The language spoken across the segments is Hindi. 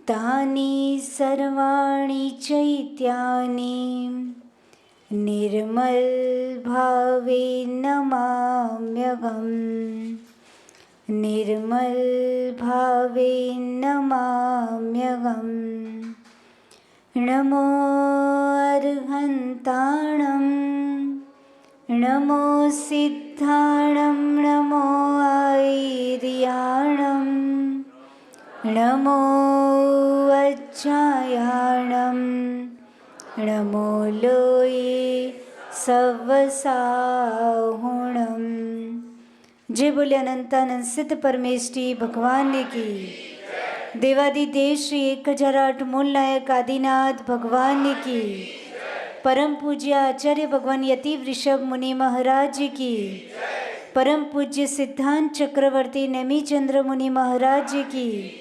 तानि सर्वाणि चैत्यानि निर्मलभावेन नमाम्यहम् निर्मलभावेन नमाम्यहम्। नमो अर्हन्ताणं नमो सिद्धाणं नमो आयर्याणं नमो वज्रायाणं नमो लोये सवसाहुणम्। जय बोले अनंतानंद सिद्ध परमेष्ठी भगवान की। देवादिदेव श्री 1008 मूल नायक आदिनाथ भगवान की। परम पूज्य आचार्य भगवान यति वृषभ मुनि महाराज की। परम पूज्य सिद्धांत चक्रवर्ती नेमी चंद्र मुनि महाराज की।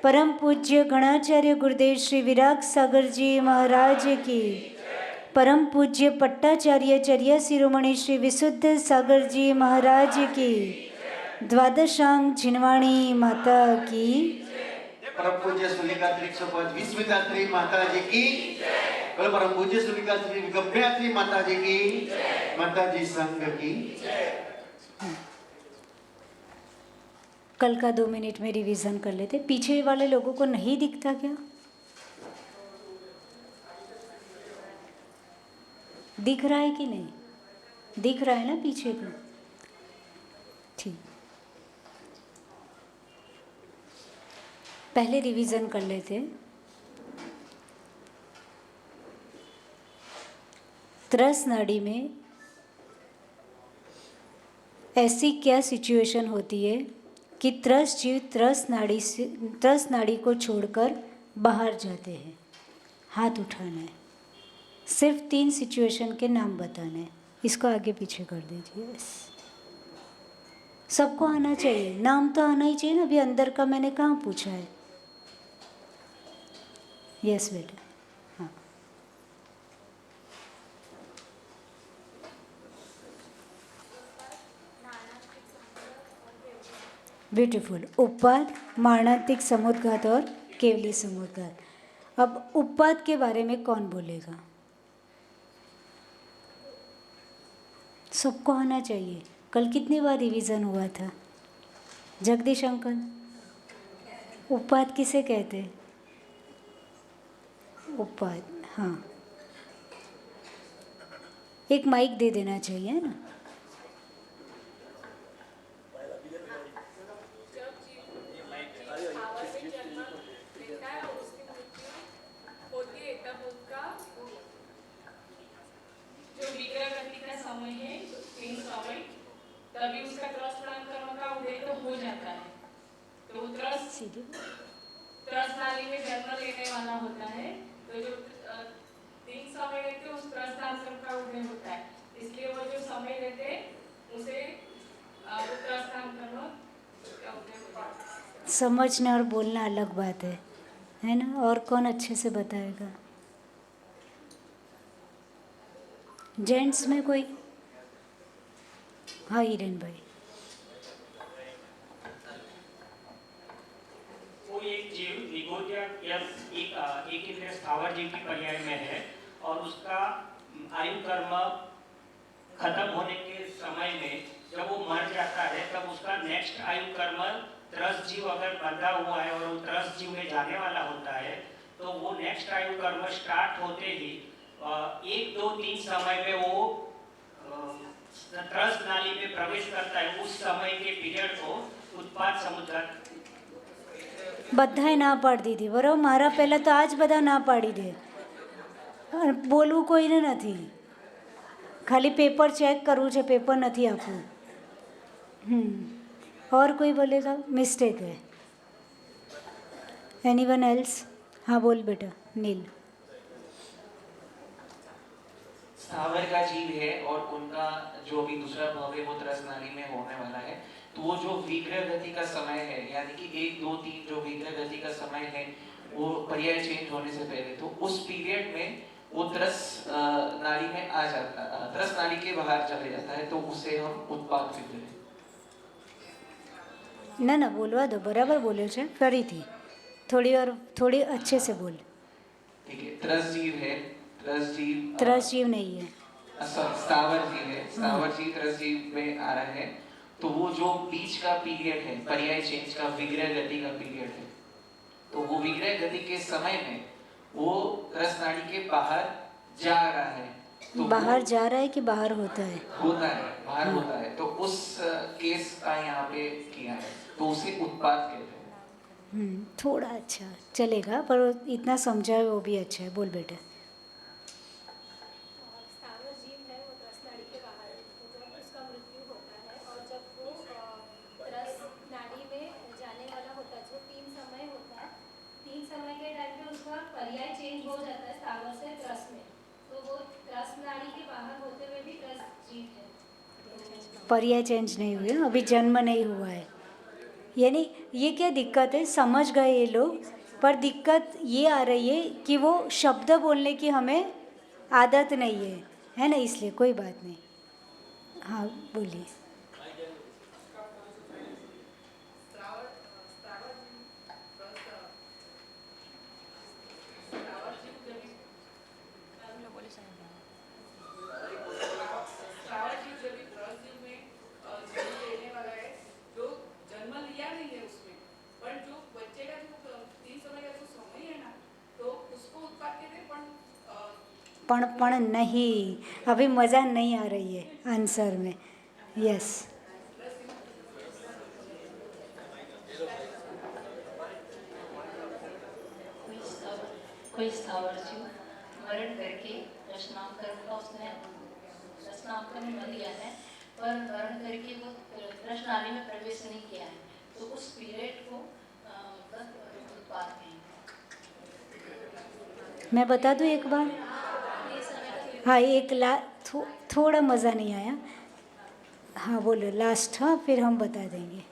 परम पूज्य गणाचार्य गुरुदेव श्री विराग सागर जी महाराज की। परम पूज्य पट्टाचार्य चर्या शिरोमणि श्री विशुद्ध सागर जी महाराज की। द्वादशांग झिनवाणी माता की। परम पूज्य सुलिकात्री 125 विधात्री माता जी की। परम पूज्य सुलिकात्री गभ्यात्री माता जी की। माता जी संघ की। कल का 2 मिनट में रिवीजन कर लेते। पीछे वाले लोगों को नहीं दिखता क्या? दिख रहा है कि नहीं? दिख रहा है ना पीछे का? ठीक, पहले रिवीजन कर लेते। त्रस नाड़ी में ऐसी क्या सिचुएशन होती है कि त्रस जीव त्रस नाड़ी को छोड़कर बाहर जाते हैं? हाथ उठाना है। सिर्फ 3 सिचुएशन के नाम बताने हैं। इसको आगे पीछे कर दीजिए। सबको आना चाहिए, नाम तो आना ही चाहिए ना। अभी अंदर का मैंने कहाँ पूछा है? यस बेटा, हाँ। ब्यूटीफुल। उपपाद, मारणांतिक समुद्घात और केवली समुद्घात। अब उपपाद के बारे में कौन बोलेगा? सबको आना चाहिए। कल कितनी बार रिवीजन हुआ था? जगदीश अंकल, उपपाद किसे कहते हैं? उपपाद, हाँ। एक माइक दे देना चाहिए ना। तभी उसका त्रस कर्म का उदय तो हो जाता है। तो त्रस नाली में जन्म लेने वाला होता है। तो जो 3 समय लेते उस त्रस कर्म का उदय होता है। इसलिए वो जो समय लेते उसे त्रस कर्म का उदय होता है। समझना और बोलना अलग बात है ना? और कौन अच्छे से बताएगा? जेंट्स में कोई? हाँ हिरेन भाई। कोई एक जीव निगोटिया या एक इंद्रिय स्थावर जीव की पर्याय में है और उसका आयु कर्म खत्म होने के समय में जब वो मर जाता है तब उसका नेक्स्ट आयु कर्म त्रस जीव अगर बंधा हुआ है और वो त्रस जीव में जाने वाला होता है तो वो नेक्स्ट आयु कर्म स्टार्ट होते ही 1, 2, 3 समय में वो त्रस नाली में प्रवेश करता है। उस समय के पीरियड को उत्पाद समुद्घात બધાએ ના પાડી દીધી બરાબર। મારા પહેલાં તો આજ બધા ના પાડી દે। બોલવું કોઈને નથી, ખાલી પેપર ચેક કરવું છે, પેપર નથી આપવું। और कोई बोलेगा? मिस्टेक है। Anyone else? हाँ बोल बेटा नील। स्थावर का जीव है और उनका जो भी दूसरा भाव है वो त्रस नाली में होने वाला है। तो वो जो विग्रह गति का समय है, यानी कि 1, 2, 3 जो विग्रह गति का समय है वो पर्याय चेंज होने से पहले, तो उस पीरियड में वो त्रस नाली में आ जाता, त्रस नाली के बाहर चले जाता है, तो उसे हम उत्पाद कहते हैं। ना ना बोलवा दो, बराबर बोले छे। फरीथी थोड़ी अच्छे से बोल। ठीक है, त्रस जीव है। त्रस जीव त्रस जीव नहीं है, स्थावर जीव है। स्थावर जीव त्रस जीव में आ रहा है। तो वो जो बीच का पीरियड है, पर्याय चेंज का, विग्रह गति का पीरियड है, तो वो विग्रह गति के समय में वो त्रस नाड़ी के बाहर जा रहा है। तो बाहर जा रहा है कि बाहर होता है? होता है, बाहर होता है। तो उस केस का यहाँ पे किया है, तो उसे उत्पात कहते हैं। थोड़ा अच्छा चलेगा, पर इतना समझा है वो भी अच्छा है। बोल बेटा। स्थावर जीव है वो त्रस नाड़ी के बाहर, जब उसका मृत्यु होता है और जब वो त्रस नाड़ी में जाने वाला होता है, जो 3 समय होता है, 3 समय के टाइम पे उसका पर्याय चेंज हो जाता है स्थावर से त्रस में, तो वो त्रस नाड़ी के बाहर होते हुए भी त्रस जीव है। पर्याय चेंज नहीं हुए, अभी जन्म नहीं हुआ है। यानी ये क्या दिक्कत है, समझ गए ये लोग, पर दिक्कत ये आ रही है कि वो शब्द बोलने की हमें आदत नहीं है ना, इसलिए कोई बात नहीं। हाँ बोलिए। श्रावण जीव जब भी त्रस जीव में जन्म लेने वाला है, जो जन्म लिया नहीं है उसमें, पर जो बच्चे का जो 3 समय का जो समय है ना, तो उसको उत्पाद कहते हैं। पण नहीं, अभी मज़ा नहीं आ रही है आंसर में। यस, कोई स्थावर जीव मरण करके रचनाकर्म का उसने रचनाकर्म न लिया है, पर मरण करके वो रचनाली में प्रवेश नहीं किया है, तो उस पीरियड को उत्पाद कहेंगे। मैं बता दूँ एक बार। हाँ एक थोड़ा मज़ा नहीं आया। हाँ बोलो लास्ट। हाँ फिर हम बता देंगे।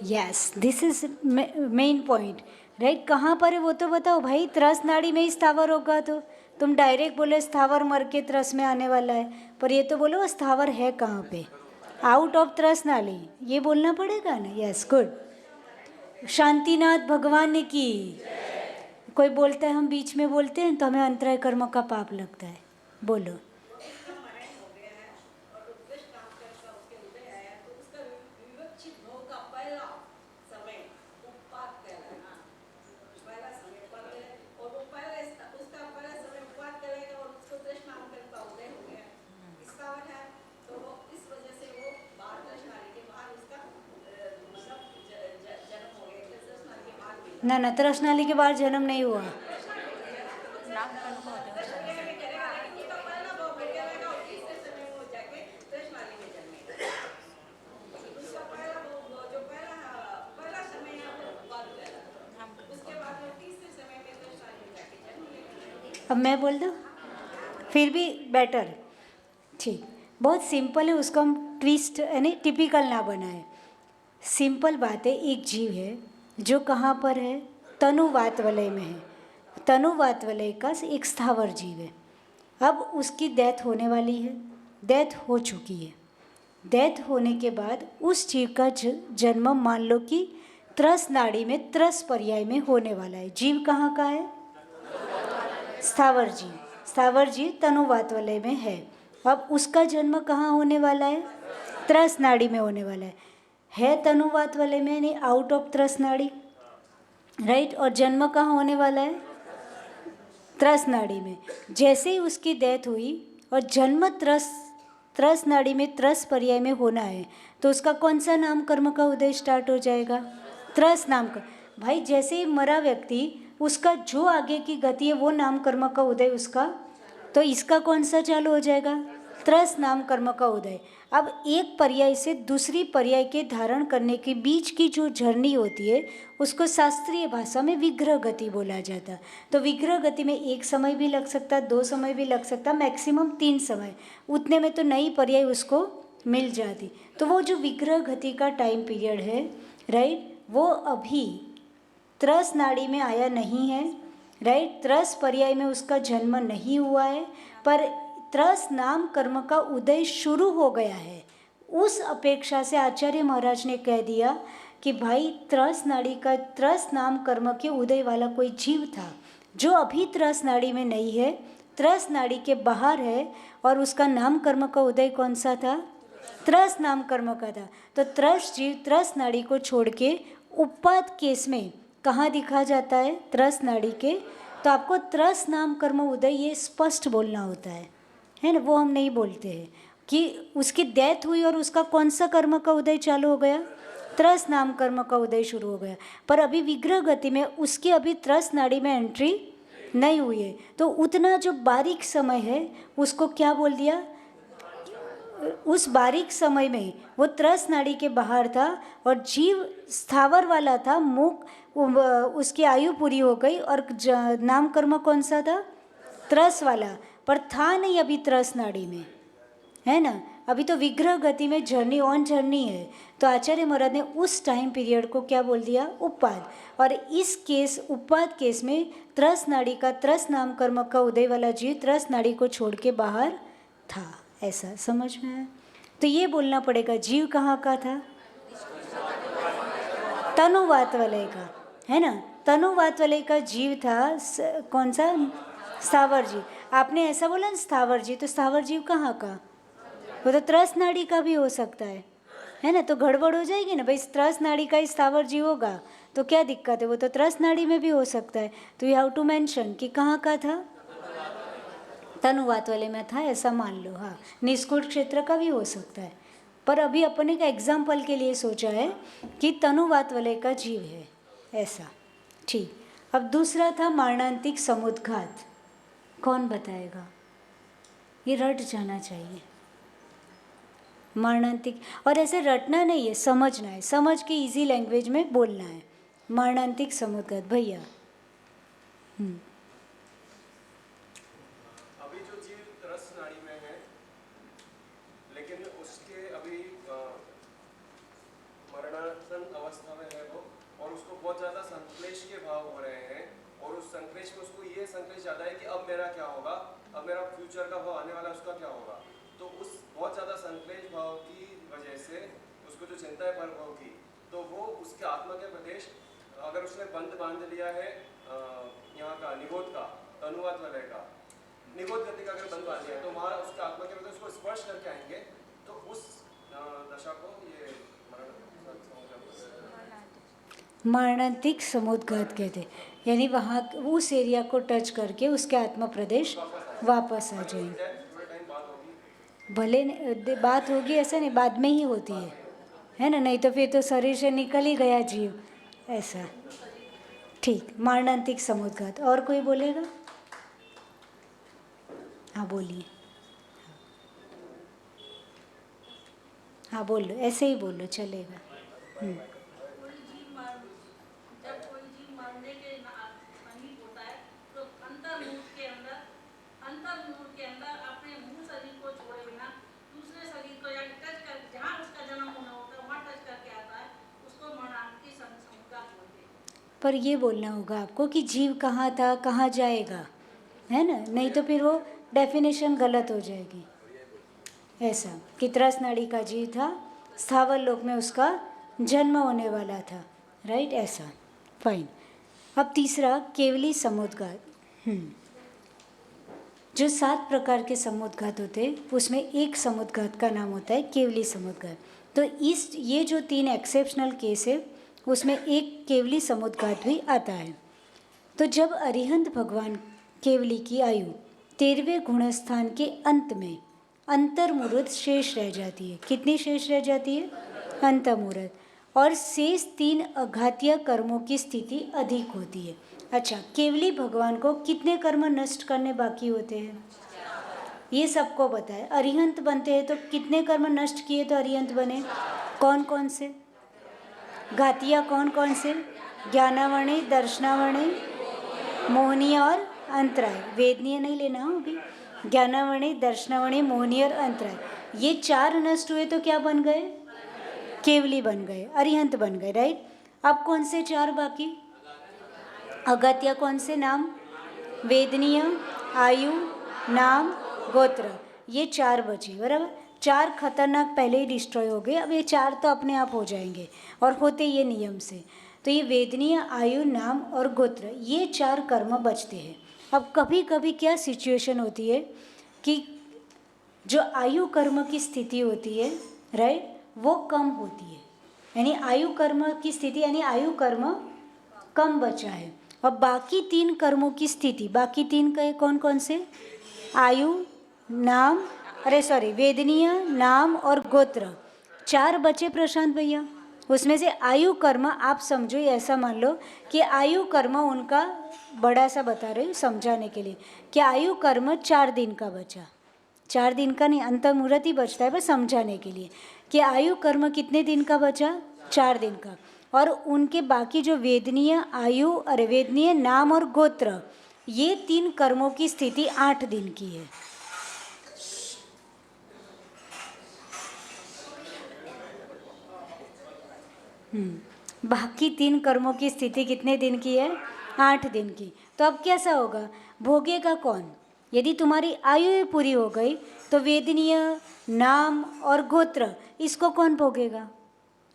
Yes, this is main point, right. कहाँ पर है वो तो बताओ भाई। त्रस नाड़ी में ही स्थावर होगा, तो तुम डायरेक्ट बोले स्थावर मर के त्रस में आने वाला है, पर ये तो बोलो स्थावर है कहाँ पे, आउट ऑफ त्रस नाड़ी, ये बोलना पड़ेगा ना। Yes good. शांतिनाथ भगवान की। कोई बोलता है, हम बीच में बोलते हैं तो हमें अंतराय कर्म का पाप लगता है। बोलो। ना ना, त्रस नाली के बाद जन्म नहीं हुआ। अब मैं बोल दूँ, फिर भी बेटर। ठीक, बहुत सिंपल है, उसको हम ट्विस्ट यानी टिपिकल ना बनाए। सिंपल बात है, एक जीव है जो कहाँ पर है, तनुवात वलय में है। तनुवात वलय का एक स्थावर जीव है। अब उसकी डेथ होने वाली है, डेथ हो चुकी है। डेथ होने के बाद उस जीव का जन्म मान लो कि त्रस नाड़ी में त्रस पर्याय में होने वाला है। जीव कहाँ का है? स्थावर जीव। स्थावर जीव तनुवात वलय में है। अब उसका जन्म कहाँ होने वाला है? त्रस नाड़ी में होने वाला है तनुवात वलय में, यानी आउट ऑफ त्रस नाड़ी, राइट। और जन्म कहाँ होने वाला है? त्रस नाड़ी में। जैसे ही उसकी डेथ हुई और जन्म त्रस नाड़ी में त्रस पर्याय में होना है, तो उसका कौन सा नाम कर्म का उदय स्टार्ट हो जाएगा? त्रस नाम का। भाई जैसे ही मरा व्यक्ति, उसका जो आगे की गति है वो नाम कर्म का उदय उसका, तो इसका कौन सा चालू हो जाएगा? त्रस नाम कर्म का उदय। अब एक पर्याय से दूसरी पर्याय के धारण करने के बीच की जो जर्नी होती है, उसको शास्त्रीय भाषा में विग्रह गति बोला जाता है। तो विग्रह गति में 1 समय भी लग सकता है, 2 समय भी लग सकता है, मैक्सिमम 3 समय। उतने में तो नई पर्याय उसको मिल जाती। तो वो जो विग्रह गति का टाइम पीरियड है, राइट, वो अभी त्रस नाड़ी में आया नहीं है, राइट। त्रस पर्याय में उसका जन्म नहीं हुआ है, पर त्रस नाम कर्म का उदय शुरू हो गया है। उस अपेक्षा से आचार्य महाराज ने कह दिया कि भाई त्रस नाड़ी का, त्रस नाम कर्म के उदय वाला कोई जीव था जो अभी त्रस नाड़ी में नहीं है, त्रस नाड़ी के बाहर है, और उसका नाम कर्म का उदय कौन सा था? त्रस नाम कर्म का था। तो त्रस जीव त्रस नाड़ी को छोड़ के उपाद केस में कहाँ दिखा जाता है? त्रस नाड़ी के। तो आपको त्रस नाम कर्म उदय ये स्पष्ट बोलना होता है ना? वो हम नहीं बोलते हैं कि उसकी डेथ हुई और उसका कौन सा कर्म का उदय चालू हो गया? त्रस नाम कर्म का उदय शुरू हो गया। पर अभी विग्रह गति में उसकी अभी त्रस नाड़ी में एंट्री नहीं हुई है, तो उतना जो बारीक समय है उसको क्या बोल दिया? उस बारीक समय में वो त्रस नाड़ी के बाहर था और जीव स्थावर वाला था, मुख उसकी आयु पूरी हो गई और नाम कर्म कौन सा था? त्रस वाला, पर था नहीं अभी त्रस नाड़ी में, है ना? अभी तो विग्रह गति में जर्नी ऑन जर्नी है। तो आचार्य महाराज ने उस टाइम पीरियड को क्या बोल दिया? उपाद। और इस केस उपाद केस में त्रस नाड़ी का, त्रस नाम कर्म का उदय वाला जीव त्रस नाड़ी को छोड़ के बाहर था। ऐसा समझ में आया? तो ये बोलना पड़ेगा जीव कहाँ का था? तनुवात वलय का, है ना? तनुवात वलय का जीव था। कौन सा? स्थावर जीव। आपने ऐसा बोला ना स्थावर जीव, तो स्थावर जीव कहाँ का? वो तो त्रस नाड़ी का भी हो सकता है ना? तो गड़बड़ हो जाएगी ना भाई, त्रस नाड़ी का ही स्थावर जीव होगा तो क्या दिक्कत है? वो तो त्रस नाड़ी में भी हो सकता है। तो यू हैव टू मेंशन कि कहाँ का था? तनुवात वाले में था, ऐसा मान लो। हाँ, निष्कुट क्षेत्र का भी हो सकता है, पर अभी अपने का एग्जाम्पल के लिए सोचा है कि तनुवात वाले का जीव है, ऐसा। ठीक। अब दूसरा था मारणांतिक समुद्घात। कौन बताएगा? ये रट जाना चाहिए। मारणांतिक, और ऐसे रटना नहीं है, समझना है, समझ के इजी लैंग्वेज में बोलना है। मारणांतिक समुद्घात भैया। अभी जो जीव त्रस नाड़ी में है, लेकिन उसके अभी मरणासन अवस्था में है वो, और उसको बहुत ज़्यादा संक्लेश के भाव हो रहे हैं, और उस संक्लेश में उसको ये संक्लेश ज़्यादा है कि अब मेरा क्या होगा, अब मेरा फ्यूचर का भाव आने वाला है उसका क्या होगा। तो उस बहुत ज़्यादा संक्लेश भाव की वजह से उसको जो चिंता है पर भाव की, तो वो उसके आत्मा के प्रदेश, अगर उसने बंद बांध लिया है यहाँ का निगोद का, तनुवात वलय का, निगोद गति का अगर बंद बांध लिया है, तो वहाँ उसके आत्मा के प्रदेश उसको स्पर्श करके आएंगे, तो उस दशा को ये मारणांतिक समुद्घात कहते, यानी वहाँ उस एरिया को टच करके उसके आत्मा प्रदेश वापस आ जाएंगे। भले बात होगी ऐसा नहीं, बाद में ही होती है ना? नहीं तो फिर तो शरीर से निकल ही गया जीव, ऐसा। ठीक, मारणांतिक समुद्घात। और कोई बोलेगा? हाँ बोलिए। हाँ बोलो, ऐसे ही बोलो, चलेगा। पर ये बोलना होगा आपको कि जीव कहाँ था, कहाँ जाएगा, है ना? नहीं तो फिर वो डेफिनेशन गलत हो जाएगी। ऐसा कि त्रस नाड़ी का जीव था, स्थावर लोक में उसका जन्म होने वाला था, राइट? ऐसा, फाइन। अब तीसरा केवली समुद्घात। जो 7 प्रकार के समुद्घात होते हैं उसमें एक समुद्घात का नाम होता है केवली समुद्घात। तो ये जो 3 एक्सेप्शनल केस है उसमें एक केवली समुद्घात भी आता है। तो जब अरिहंत भगवान केवली की आयु 13वें गुणस्थान के अंत में अंतर्मुहूर्त शेष रह जाती है। कितनी शेष रह जाती है? अंतर्मुहूर्त। और शेष 3 अघातीय कर्मों की स्थिति अधिक होती है। अच्छा, केवली भगवान को कितने कर्म नष्ट करने बाकी होते हैं? ये सबको पता है। अरिहंत बनते हैं तो कितने कर्म नष्ट किए तो अरिहंत बने? कौन कौन से? घातिया कौन कौन से? ज्ञानावणी, दर्शनावणी, मोहनीय और अंतराय। वेदनीय नहीं लेना हो अभी। ज्ञानावणी, दर्शनावणी, मोहनीय और अंतराय, ये 4 नष्ट हुए तो क्या बन गए? केवली बन गए, अरिहंत बन गए, राइट? अब कौन से 4 बाकी? अगत्य कौन से नाम? वेदनीय, आयु, नाम, गोत्र, ये 4 बचे, बराबर। 4 खतरनाक पहले ही डिस्ट्रॉय हो गए, अब ये 4 तो अपने आप हो जाएंगे और होते ये नियम से। तो ये वेदनीय, आयु, नाम और गोत्र, ये 4 कर्म बचते हैं। अब कभी कभी क्या सिचुएशन होती है कि जो आयु कर्म की स्थिति होती है, राइट, वो कम होती है, यानी आयु कर्म की स्थिति, यानी आयु कर्म कम बचा है। और बाकी 3 कर्मों की स्थिति, बाकी 3 का कौन कौन से? आयु, नाम, वेदनीय, नाम और गोत्र, 4 बचे प्रशांत भैया। उसमें से आयु कर्म आप समझो, ऐसा मान लो कि आयु कर्म उनका बड़ा सा बता रही हूँ समझाने के लिए, कि आयु कर्म 4 दिन का बचा, 4 दिन का नहीं, अंत मुहूर्त ही बचता है, बस समझाने के लिए कि आयु कर्म कितने दिन का बचा? 4 दिन का। और उनके बाकी जो वेदनीय, वेदनीय, नाम और गोत्र, ये 3 कर्मों की स्थिति 8 दिन की है। बाकी 3 कर्मों की स्थिति कितने दिन की है? 8 दिन की। तो अब कैसा होगा? भोगेगा कौन? यदि तुम्हारी आयु पूरी हो गई तो वेदनीय, नाम और गोत्र, इसको कौन भोगेगा?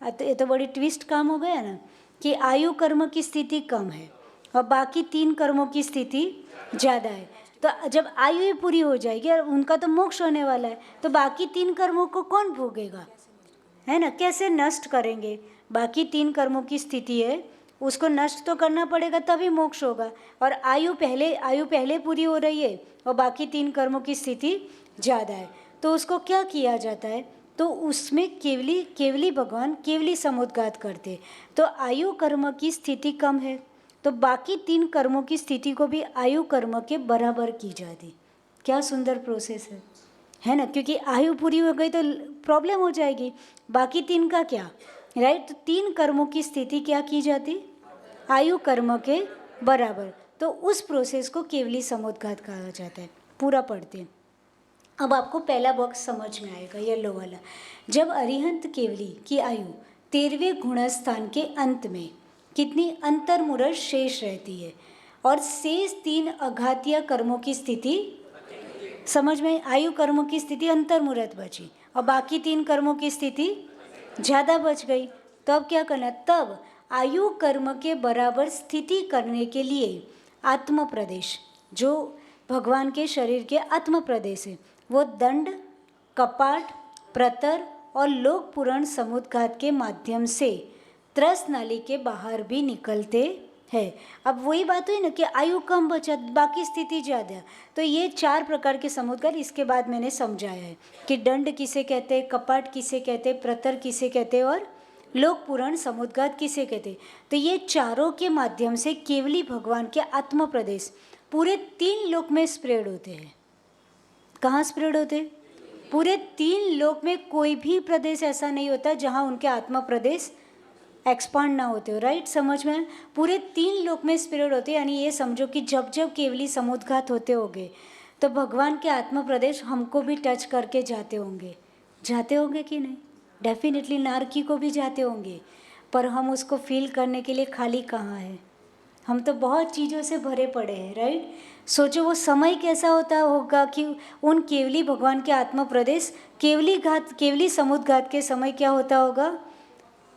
तो ये तो बड़ी ट्विस्ट काम हो गया ना, कि आयु कर्म की स्थिति कम है और बाकी 3 कर्मों की स्थिति ज़्यादा है। तो जब आयु पूरी हो जाएगी और उनका तो मोक्ष होने वाला है, तो बाकी 3 कर्मों को कौन भोगेगा? है ना, कैसे नष्ट करेंगे? बाकी 3 कर्मों की स्थिति है, उसको नष्ट तो करना पड़ेगा तभी मोक्ष होगा। और आयु पहले पूरी हो रही है और बाकी 3 कर्मों की स्थिति ज़्यादा है, तो उसको क्या किया जाता है? तो उसमें केवली भगवान केवली समुद्घात करते। तो आयु कर्म की स्थिति कम है तो बाकी 3 कर्मों की स्थिति को भी आयु कर्म के बराबर की जाती। क्या सुंदर प्रोसेस है ना, क्योंकि आयु पूरी हो गई तो प्रॉब्लम हो जाएगी, बाकी 3 का क्या, राइट। तो 3 कर्मों की स्थिति क्या की जाती? आयु कर्म के बराबर। तो उस प्रोसेस को केवली समुद्घात कहा जाता है। पूरा पढ़ते हैं। अब आपको पहला बॉक्स समझ में आएगा, येलो वाला। जब अरिहंत केवली की आयु 13वें गुणस्थान के अंत में कितनी अंतर्मुहूर्त शेष रहती है और शेष 3 अघातीय कर्मों की स्थिति, समझ में? आयु कर्मों की स्थिति अंतर्मुहूर्त बची और बाकी 3 कर्मों की स्थिति ज़्यादा बच गई। तो अब क्या करना? तब आयु कर्म के बराबर स्थिति करने के लिए आत्म प्रदेश, जो भगवान के शरीर के आत्म प्रदेश है, वो दंड, कपाट, प्रतर और लोक पुराण समुद्घात के माध्यम से त्रस नाली के बाहर भी निकलते हैं। अब वही बात हुई ना कि आयु कम बचा, बाकी स्थिति ज़्यादा। तो ये 4 प्रकार के समुद्घात इसके बाद मैंने समझाया है कि दंड किसे कहते हैं, कपाट किसे कहते हैं, प्रतर किसे कहते हैं और लोक पुराण समुद्घात किसे कहते हैं। तो ये चारों के माध्यम से केवली भगवान के आत्म प्रदेश पूरे 3 लोक में स्प्रेड होते हैं। कहाँ स्प्रेड होते? पूरे 3 लोक में कोई भी प्रदेश ऐसा नहीं होता जहाँ उनके आत्मा प्रदेश एक्सपांड ना होते हो, राइट। समझ में? पूरे 3 लोक में स्प्रेड होते, यानी ये समझो कि जब जब केवली समुद्घात होते होंगे तो भगवान के आत्मा प्रदेश हमको भी टच करके जाते होंगे कि नहीं? डेफिनेटली नारकी को भी जाते होंगे, पर हम उसको फील करने के लिए खाली कहाँ है? हम तो बहुत चीज़ों से भरे पड़े हैं, राइट। सोचो वो समय कैसा होता होगा कि उन केवली भगवान के आत्मा प्रदेश केवली समुद्घात के समय क्या होता होगा?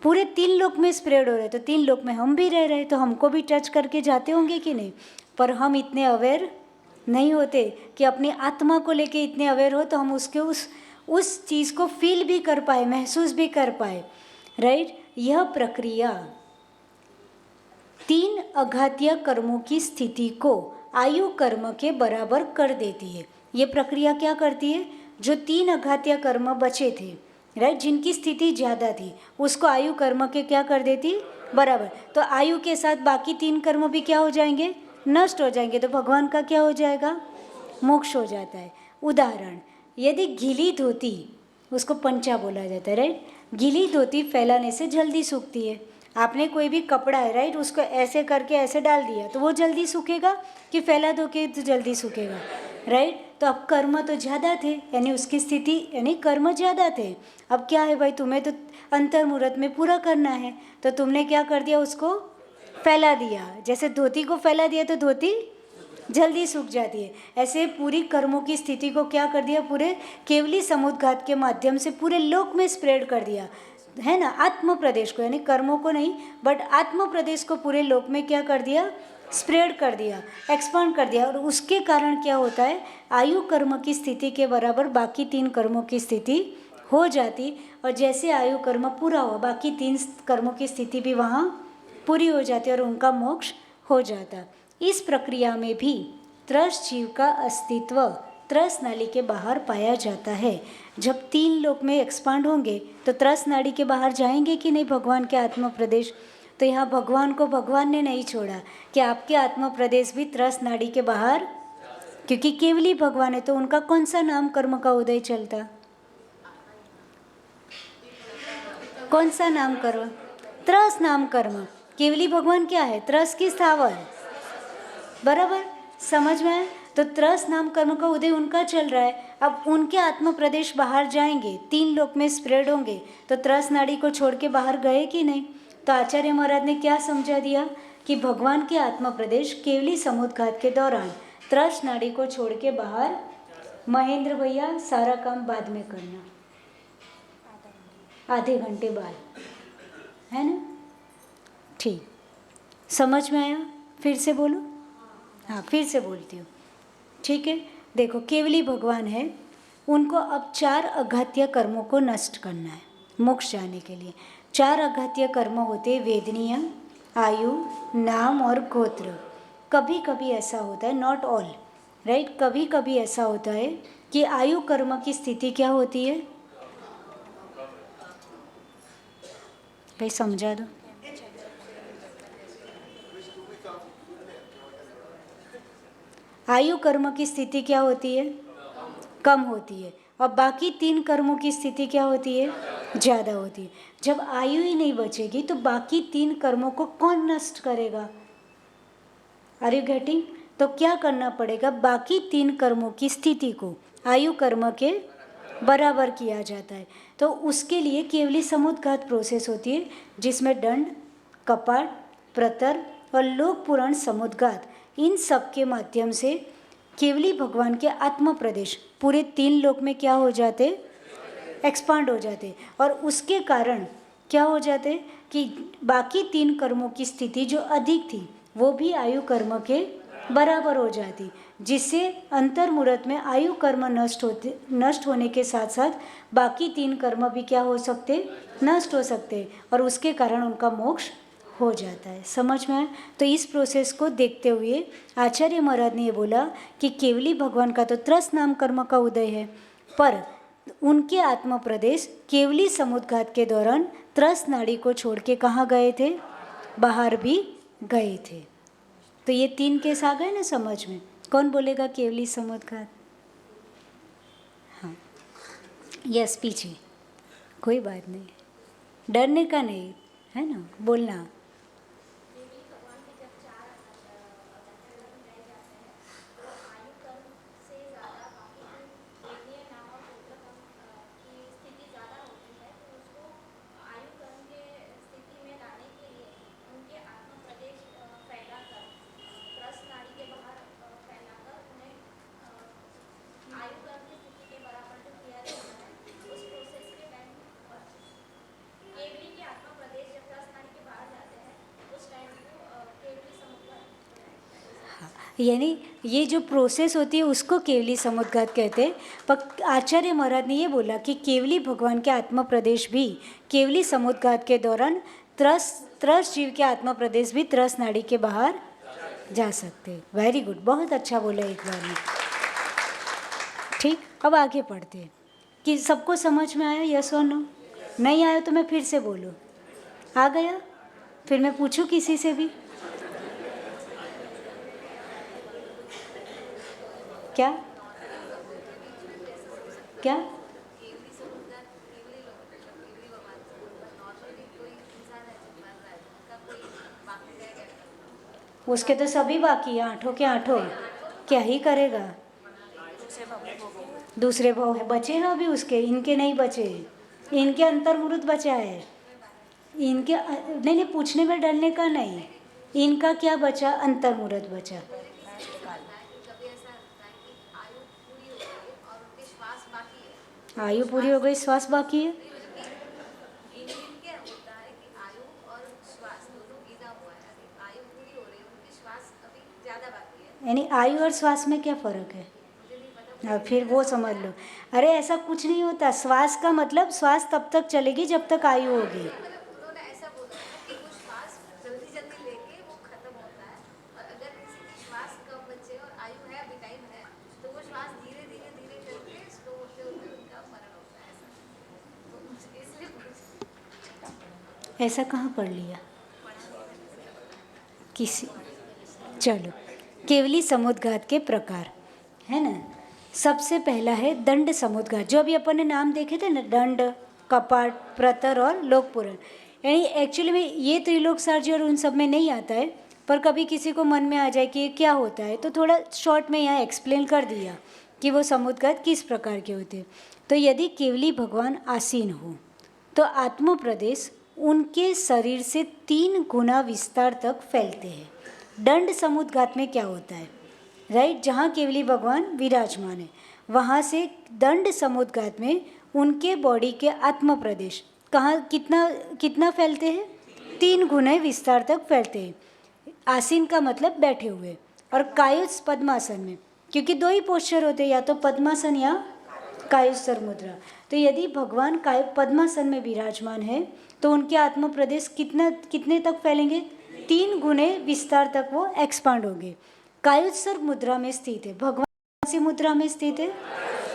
पूरे 3 लोक में स्प्रेड हो रहे, तो 3 लोक में हम भी रह रहे, तो हमको भी टच करके जाते होंगे कि नहीं? पर हम इतने अवेयर नहीं होते कि अपनी आत्मा को लेके इतने अवेयर हो तो हम उसके उस चीज़ को फील भी कर पाए, महसूस भी कर पाए, राइट। यह प्रक्रिया 3 अघातीय कर्मों की स्थिति को आयु कर्म के बराबर कर देती है। ये प्रक्रिया क्या करती है? जो 3 अघातीय कर्म बचे थे, राइट, जिनकी स्थिति ज़्यादा थी, उसको आयु कर्म के क्या कर देती? बराबर। तो आयु के साथ बाकी 3 कर्म भी क्या हो जाएंगे? नष्ट हो जाएंगे। तो भगवान का क्या हो जाएगा? मोक्ष हो जाता है। उदाहरण, यदि गीली धोती, उसको पंचा बोला जाता है, राइट। गीली धोती फैलाने से जल्दी सूखती है। आपने कोई भी कपड़ा है, राइट, उसको ऐसे करके ऐसे डाल दिया तो वो जल्दी सूखेगा कि फैला दो के तो जल्दी सूखेगा, राइट। तो अब कर्म तो ज़्यादा थे, यानी उसकी स्थिति, यानी कर्म ज़्यादा थे। अब क्या है भाई, तुम्हें तो अंतर्मुहूर्त में पूरा करना है, तो तुमने क्या कर दिया? उसको फैला दिया। जैसे धोती को फैला दिया तो धोती जल्दी सूख जाती है। ऐसे पूरी कर्मों की स्थिति को क्या कर दिया, पूरे केवली समुद्घात के माध्यम से पूरे लोक में स्प्रेड कर दिया है ना, आत्म प्रदेश को, यानी कर्मों को नहीं बट आत्म प्रदेश को पूरे लोक में क्या कर दिया, स्प्रेड कर दिया, एक्सपांड कर दिया। और उसके कारण क्या होता है, आयु कर्म की स्थिति के बराबर बाकी 3 कर्मों की स्थिति हो जाती, और जैसे आयु कर्म पूरा हुआ बाकी 3 कर्मों की स्थिति भी वहाँ पूरी हो जाती और उनका मोक्ष हो जाता। इस प्रक्रिया में भी त्रस्त जीव का अस्तित्व त्रस्त नाली के बाहर पाया जाता है। जब 3 लोक में एक्सपांड होंगे तो त्रस्त नाली के बाहर जाएंगे कि नहीं भगवान के आत्म प्रदेश। तो यहाँ भगवान को भगवान ने नहीं छोड़ा कि आपके आत्म प्रदेश भी त्रस्त नाड़ी के बाहर, क्योंकि केवली भगवान है तो उनका कौन सा नाम कर्म का उदय चलता, कौन सा नाम कर्म, त्रस्त नाम कर्म। केवली भगवान क्या है, त्रस्त की स्थावर, बराबर समझ में आए। तो त्रस्त नाम कर्म का उदय उनका चल रहा है। अब उनके आत्म प्रदेश बाहर जाएंगे, 3 लोक में स्प्रेड होंगे, तो त्रस्त नाड़ी को छोड़ के बाहर गए कि नहीं। तो आचार्य महाराज ने क्या समझा दिया कि भगवान के आत्म प्रदेश केवली समुद्घात के दौरान त्रस्त नाड़ी को छोड़ के बाहर, महेंद्र भैया सारा काम बाद में करना, आधे घंटे बाद, है ना, ठीक, समझ में आया। फिर से बोलो, हाँ फिर से बोलती हूँ, ठीक है। देखो केवली भगवान है, उनको अब 4 अघात्य कर्मों को नष्ट करना है मोक्ष जाने के लिए। 4 अघात्य कर्म होते वेदनीय, आयु, नाम और गोत्र। कभी कभी ऐसा होता है, नॉट ऑल राइट, कभी कभी ऐसा होता है कि आयु कर्म की स्थिति क्या होती है, भाई समझा दो। आयु कर्म की स्थिति क्या होती है, कम होती है, और बाकी 3 कर्मों की स्थिति क्या होती है, ज़्यादा होती है। जब आयु ही नहीं बचेगी तो बाकी 3 कर्मों को कौन नष्ट करेगा, आर यू गेटिंग। तो क्या करना पड़ेगा, बाकी 3 कर्मों की स्थिति को आयु कर्म के बराबर किया जाता है। तो उसके लिए केवली समुद्घात प्रोसेस होती है, जिसमें दंड, कपाट, प्रतर और लोक पुराण समुद्घात, इन सब के माध्यम से केवली भगवान के आत्म प्रदेश पूरे 3 लोक में क्या हो जाते, एक्सपांड हो जाते। और उसके कारण क्या हो जाते कि बाकी 3 कर्मों की स्थिति जो अधिक थी वो भी आयु कर्म के बराबर हो जाती, जिससे अंतर्मुहूर्त में आयु कर्म नष्ट होने के साथ साथ बाकी 3 कर्म भी क्या हो सकते, नष्ट हो सकते, और उसके कारण उनका मोक्ष हो जाता है। समझ में आया। तो इस प्रोसेस को देखते हुए आचार्य महाराज ने ये बोला कि केवली भगवान का तो त्रस्त नाम कर्म का उदय है, पर उनके आत्म प्रदेश केवली समुद्घात के दौरान त्रस्त नाड़ी को छोड़ के कहाँ गए थे, बाहर भी गए थे। तो ये 3 केस आ गए ना समझ में। कौन बोलेगा केवली समुद्घात, हाँ यस, पीछे कोई बात नहीं, डरने का नहीं है ना, बोलना। यानी ये जो प्रोसेस होती है उसको केवली समुद्घात कहते हैं। पर आचार्य महाराज ने ये बोला कि केवली भगवान के आत्म प्रदेश भी केवली समुद्घात के दौरान त्रस्त जीव के आत्म प्रदेश भी त्रस्त नाड़ी के बाहर जा सकते हैं। वेरी गुड, बहुत अच्छा बोला एक बार में। ठीक, अब आगे पढ़ते हैं कि सबको समझ में आया, यस और नो। नहीं आया तो मैं फिर से बोलूँ, आ गया फिर मैं पूछूँ किसी से भी, क्या क्या उसके तो सभी बाकी है, 8 के 8 क्या ही करेगा। दूसरे भाव है बचे हैं अभी उसके, इनके नहीं बचे, इनके अंतर्मुहूर्त बचा है, इनके नहीं पूछने में डरने का नहीं, इनका क्या बचा, अंतर्मुहूर्त बचा। आयु पूरी हो गई, श्वास बाकी है। क्या होता है कि आयु और श्वास दोनों गिना हुआ है, अभी आयु पूरी हो रही है, उनकी श्वास अभी ज़्यादा बाकी है। यानी आयु और श्वास में क्या फ़र्क है? हाँ, फिर वो समझ लो। अरे ऐसा कुछ नहीं होता, श्वास का मतलब श्वास तब तक चलेगी जब तक आयु होगी। उन्होंने ऐसा बोला है कि वो श्वास जल्दी जल्दी लेके वो खत्म होता है, और अगर किसी की श्वास कम बचे और आयु है, अभी टाइम है, तो वो श्वास धीरे धीरे धीरे करके स्लो होते होते उनका मरण होता है। ऐसा तो इसलिए ऐसा कहाँ पढ़ लिया किसी? चलो, केवली समुद्घात के प्रकार है ना। सबसे पहला है दंड समुद्घात, जो अभी अपन ने नाम देखे थे ना, दंड, कपाट, प्रतर और लोकपुरण। यानी एक्चुअली में ये त्रिलोक सार्जी और उन सब में नहीं आता है, पर कभी किसी को मन में आ जाए कि ये क्या होता है, तो थोड़ा शॉर्ट में यहाँ एक्सप्लेन कर दिया कि वो समुद्घात किस प्रकार के होते हैं। तो यदि केवली भगवान आसीन हो तो आत्म प्रदेश उनके शरीर से 3 गुना विस्तार तक फैलते हैं। दंड समुद्घात में क्या होता है, राइट, जहाँ केवली भगवान विराजमान है, वहाँ से दंड समुद्घात में उनके बॉडी के आत्म प्रदेश कहाँ कितना फैलते हैं? 3 गुना विस्तार तक फैलते हैं। आसीन का मतलब बैठे हुए, और कायुत्स पद्मासन में, क्योंकि 2 ही पोस्चर होते हैं, या तो पद्मासन या कायुत्सर मुद्रा। तो यदि भगवान पद्मासन में विराजमान है तो उनके आत्म प्रदेश कितने तक फैलेंगे? 3 गुने विस्तार तक वो एक्सपांड होंगे। कायुत्सर्ग मुद्रा में स्थित है भगवान, कौन सी मुद्रा में स्थित है?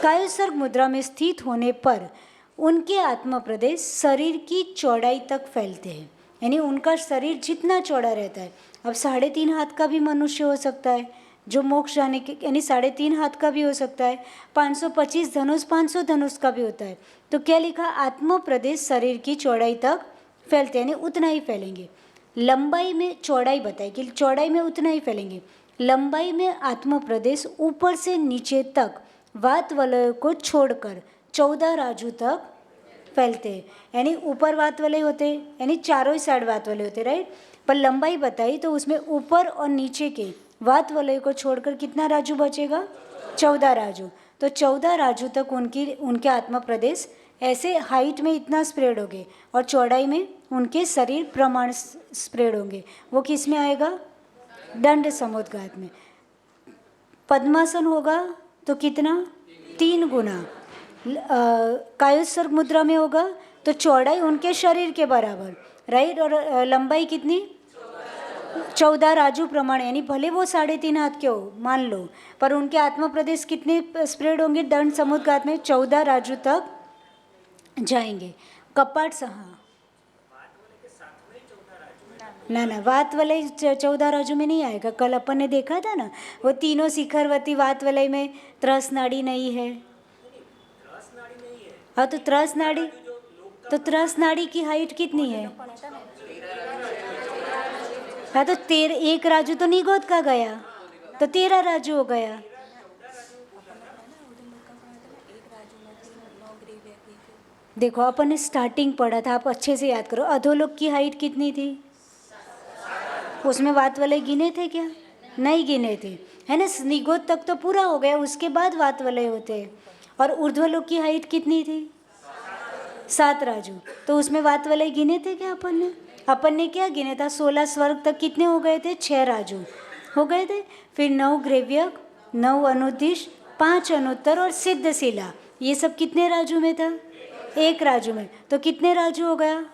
कायुत्सर्ग मुद्रा में स्थित होने पर उनके आत्म प्रदेश शरीर की चौड़ाई तक फैलते हैं, यानी उनका शरीर जितना चौड़ा रहता है। अब 3.5 हाथ का भी मनुष्य हो सकता है जो मोक्ष जाने के, यानी 3.5 हाथ का भी हो सकता है, 525 धनुष 500 धनुष का भी होता है। तो क्या लिखा? आत्म प्रदेश शरीर की चौड़ाई तक फैलते हैं, यानी उतना ही फैलेंगे। लंबाई में चौड़ाई बताई कि चौड़ाई में उतना ही फैलेंगे। लंबाई में आत्म प्रदेश ऊपर से नीचे तक वात वलय को छोड़कर 14 राजू तक फैलते हैं, यानी ऊपर वात वलय होते हैं, यानी चारों ही साइड वात वलय होते, राइट। पर लंबाई बताई तो उसमें ऊपर और नीचे के वात वलय को छोड़कर कितना राजू बचेगा? 14 राजू। तो 14 राजू तक उनके आत्मा प्रदेश ऐसे हाइट में इतना स्प्रेड होंगे और चौड़ाई में उनके शरीर प्रमाण स्प्रेड होंगे। वो किस में आएगा? दंड समुद्घात में। पद्मासन होगा तो कितना? 3 गुना। कायुत्सर्ग मुद्रा में होगा तो चौड़ाई उनके शरीर के बराबर, राइट, और लंबाई कितनी? 14 राजू प्रमाण, यानी भले वो 3.5 हाथ के हो मान लो, पर उनके आत्मा प्रदेश कितने स्प्रेड होंगे? दंड समुद्घात में 14 राजू तक जाएंगे। कपाट सहा ना वात वलय 14 राजू में नहीं आएगा। कल अपन ने देखा था ना, वो तीनों शिखरवती वात वलय में त्रस नाड़ी नहीं है। हाँ, तो त्रस नाड़ी की हाइट कितनी है? हाँ, तो 1 राजू तो निगोद का गया, तो 13 राजू हो गया। देखो अपन ने स्टार्टिंग पढ़ा था, आप अच्छे से याद करो। अधोलोक की हाइट कितनी थी? उसमें वात वलय गिने थे क्या? नहीं गिने थे, है ना। निगोद तक तो पूरा हो गया, उसके बाद वात वलय होते हैं। और ऊर्ध्वलोक की हाइट कितनी थी? 7 राजू। तो उसमें वात वलय गिने थे क्या अपन ने क्या गिने था? 16 स्वर्ग तक कितने हो गए थे? 6 राजू हो गए थे। फिर 9 ग्रेव्यक, 9 अनुदिश, 5 अनुत्तर और सिद्ध शिला, ये सब कितने राजू में था? 1 राजू में। तो कितने राजू हो गया?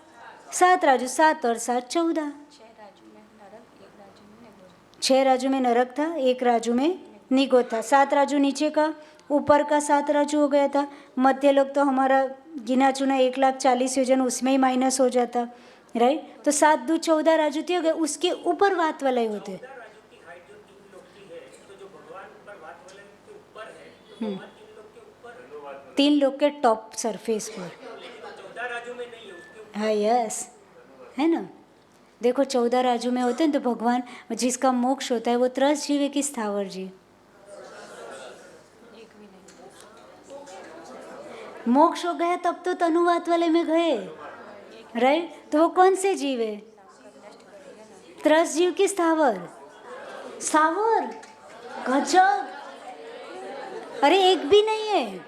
7 राजू। 7 और 7 14। 6 राजू में नरक था, 1 राजू में निगोद था। 7 राजू नीचे का, ऊपर का 7 राजू हो गया था। मध्य लोग तो हमारा गिना चुना 1,40,000 योजन उसमें ही माइनस हो जाता, राइट। तो 7 दूध 14 राजू थे, अगर उसके ऊपर वात वलय होते। 3 लोग के टॉप सरफेस पर। हाँ, यस, है ना। देखो 14 राजू में होते हैं तो भगवान जिसका मोक्ष होता है वो त्रस जीव है कि स्थावर जीव? मोक्ष हो गया तब तो तनुवात वाले में गए, राइट। तो वो कौन से जीव है? त्रस जीव की स्थावर? स्थावर, गजब। अरे एक भी नहीं है।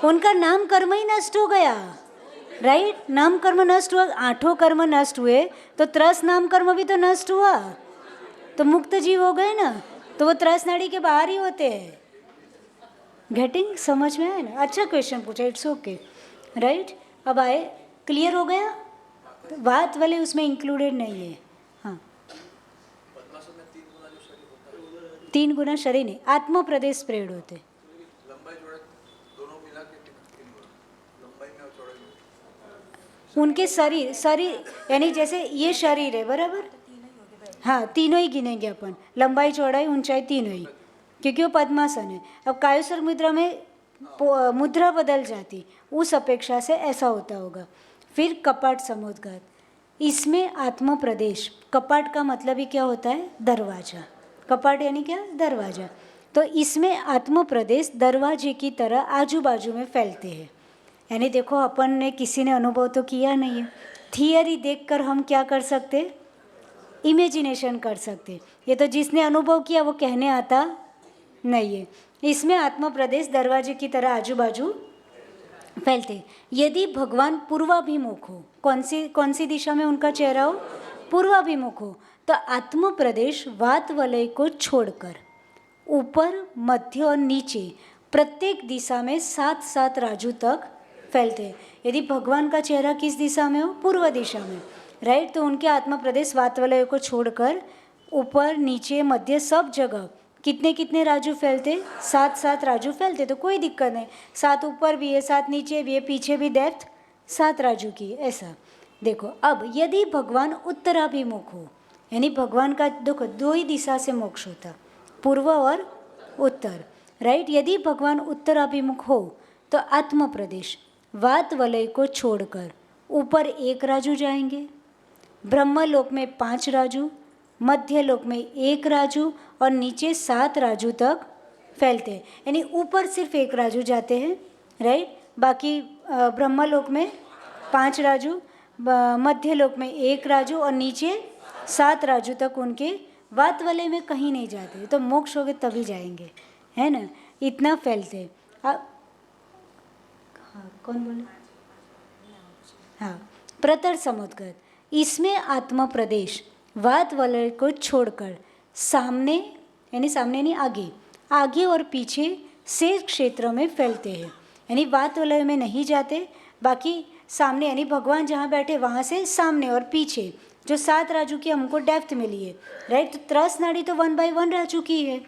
उनका नाम कर्म ही नष्ट हो गया, राइट? नाम कर्म नष्ट हुआ, 8 कर्म नष्ट हुए, तो त्रस नाम कर्म भी तो नष्ट हुआ, तो मुक्त जीव हो गए ना, तो वो त्रस नाड़ी के बाहर ही होते हैं। गेटिंग, समझ में आया ना? अच्छा क्वेश्चन पूछा, इट्स ओके, राइट? अब आए, क्लियर हो गया? तो बात वाले उसमें इंक्लूडेड नहीं है। हाँ, 3 गुना शरीर नहीं, आत्म प्रदेश स्प्रेड होते, उनके शरीर यानी जैसे ये शरीर है, बराबर? हाँ, तीनों ही गिनेंगे अपन, लंबाई चौड़ाई ऊंचाई तीनों ही, क्योंकि वो पद्मासन है। अब कायस्वर मुद्रा में मुद्रा बदल जाती, उस अपेक्षा से ऐसा होता होगा। फिर कपाट समुद्घात, इसमें आत्म प्रदेश, कपाट का मतलब ही क्या होता है? दरवाजा। कपाट यानी क्या? दरवाजा। तो इसमें आत्म प्रदेश दरवाजे की तरह आजू बाजू में फैलते हैं। यानी देखो, अपन ने किसी ने अनुभव तो किया नहीं है, थियरी देखकर हम क्या कर सकते? इमेजिनेशन कर सकते। ये तो जिसने अनुभव किया वो कहने आता नहीं है। इसमें आत्म प्रदेश दरवाजे की तरह आजू बाजू फैलते। यदि भगवान पूर्वाभिमुख हो, कौन सी दिशा में उनका चेहरा हो? पूर्वाभिमुख हो, तो आत्म प्रदेश वात वलय को छोड़कर ऊपर, मध्य और नीचे प्रत्येक दिशा में 7-7 राजू तक फैलते हैं। यदि भगवान का चेहरा किस दिशा में हो? पूर्व दिशा में, राइट? तो उनके आत्म प्रदेश वात वलय को छोड़कर ऊपर, नीचे, मध्य सब जगह कितने राजू फैलते? 7-7 राजू फैलते। तो कोई दिक्कत नहीं, 7 ऊपर भी है, 7 नीचे भी है, पीछे भी डेप्थ 7 राजू की, ऐसा। देखो, अब यदि भगवान उत्तराभिमुख हो, यानी भगवान का देखो 2 ही दिशा से मोक्ष होता, पूर्व और उत्तर, राइट? यदि भगवान उत्तराभिमुख हो तो आत्म प्रदेश वात वलय को छोड़कर ऊपर 1 राजू जाएंगे, ब्रह्मलोक में 5 राजू, मध्य लोक में 1 राजू और नीचे 7 राजू तक फैलते हैं। यानी ऊपर सिर्फ 1 राजू जाते हैं, राइट? बाकी ब्रह्मलोक में 5 राजू, मध्य लोक में 1 राजू और नीचे 7 राजू तक उनके वात वलय में कहीं नहीं जाते। तो मोक्ष हो गए तभी जाएंगे, है ना? इतना फैलते। हाँ, कौन बोले? हाँ, प्रतर समुद्गत, इसमें आत्म प्रदेश वात वलय को छोड़कर सामने, यानी सामने नहीं, आगे और पीछे शेष क्षेत्र में फैलते हैं। यानी वात वलय में नहीं जाते, बाकी सामने, यानी भगवान जहाँ बैठे वहाँ से सामने और पीछे जो 7 राजू की हमको डेप्थ मिली है, राइट? तो त्रस नाड़ी तो 1 by 1 राजू की है,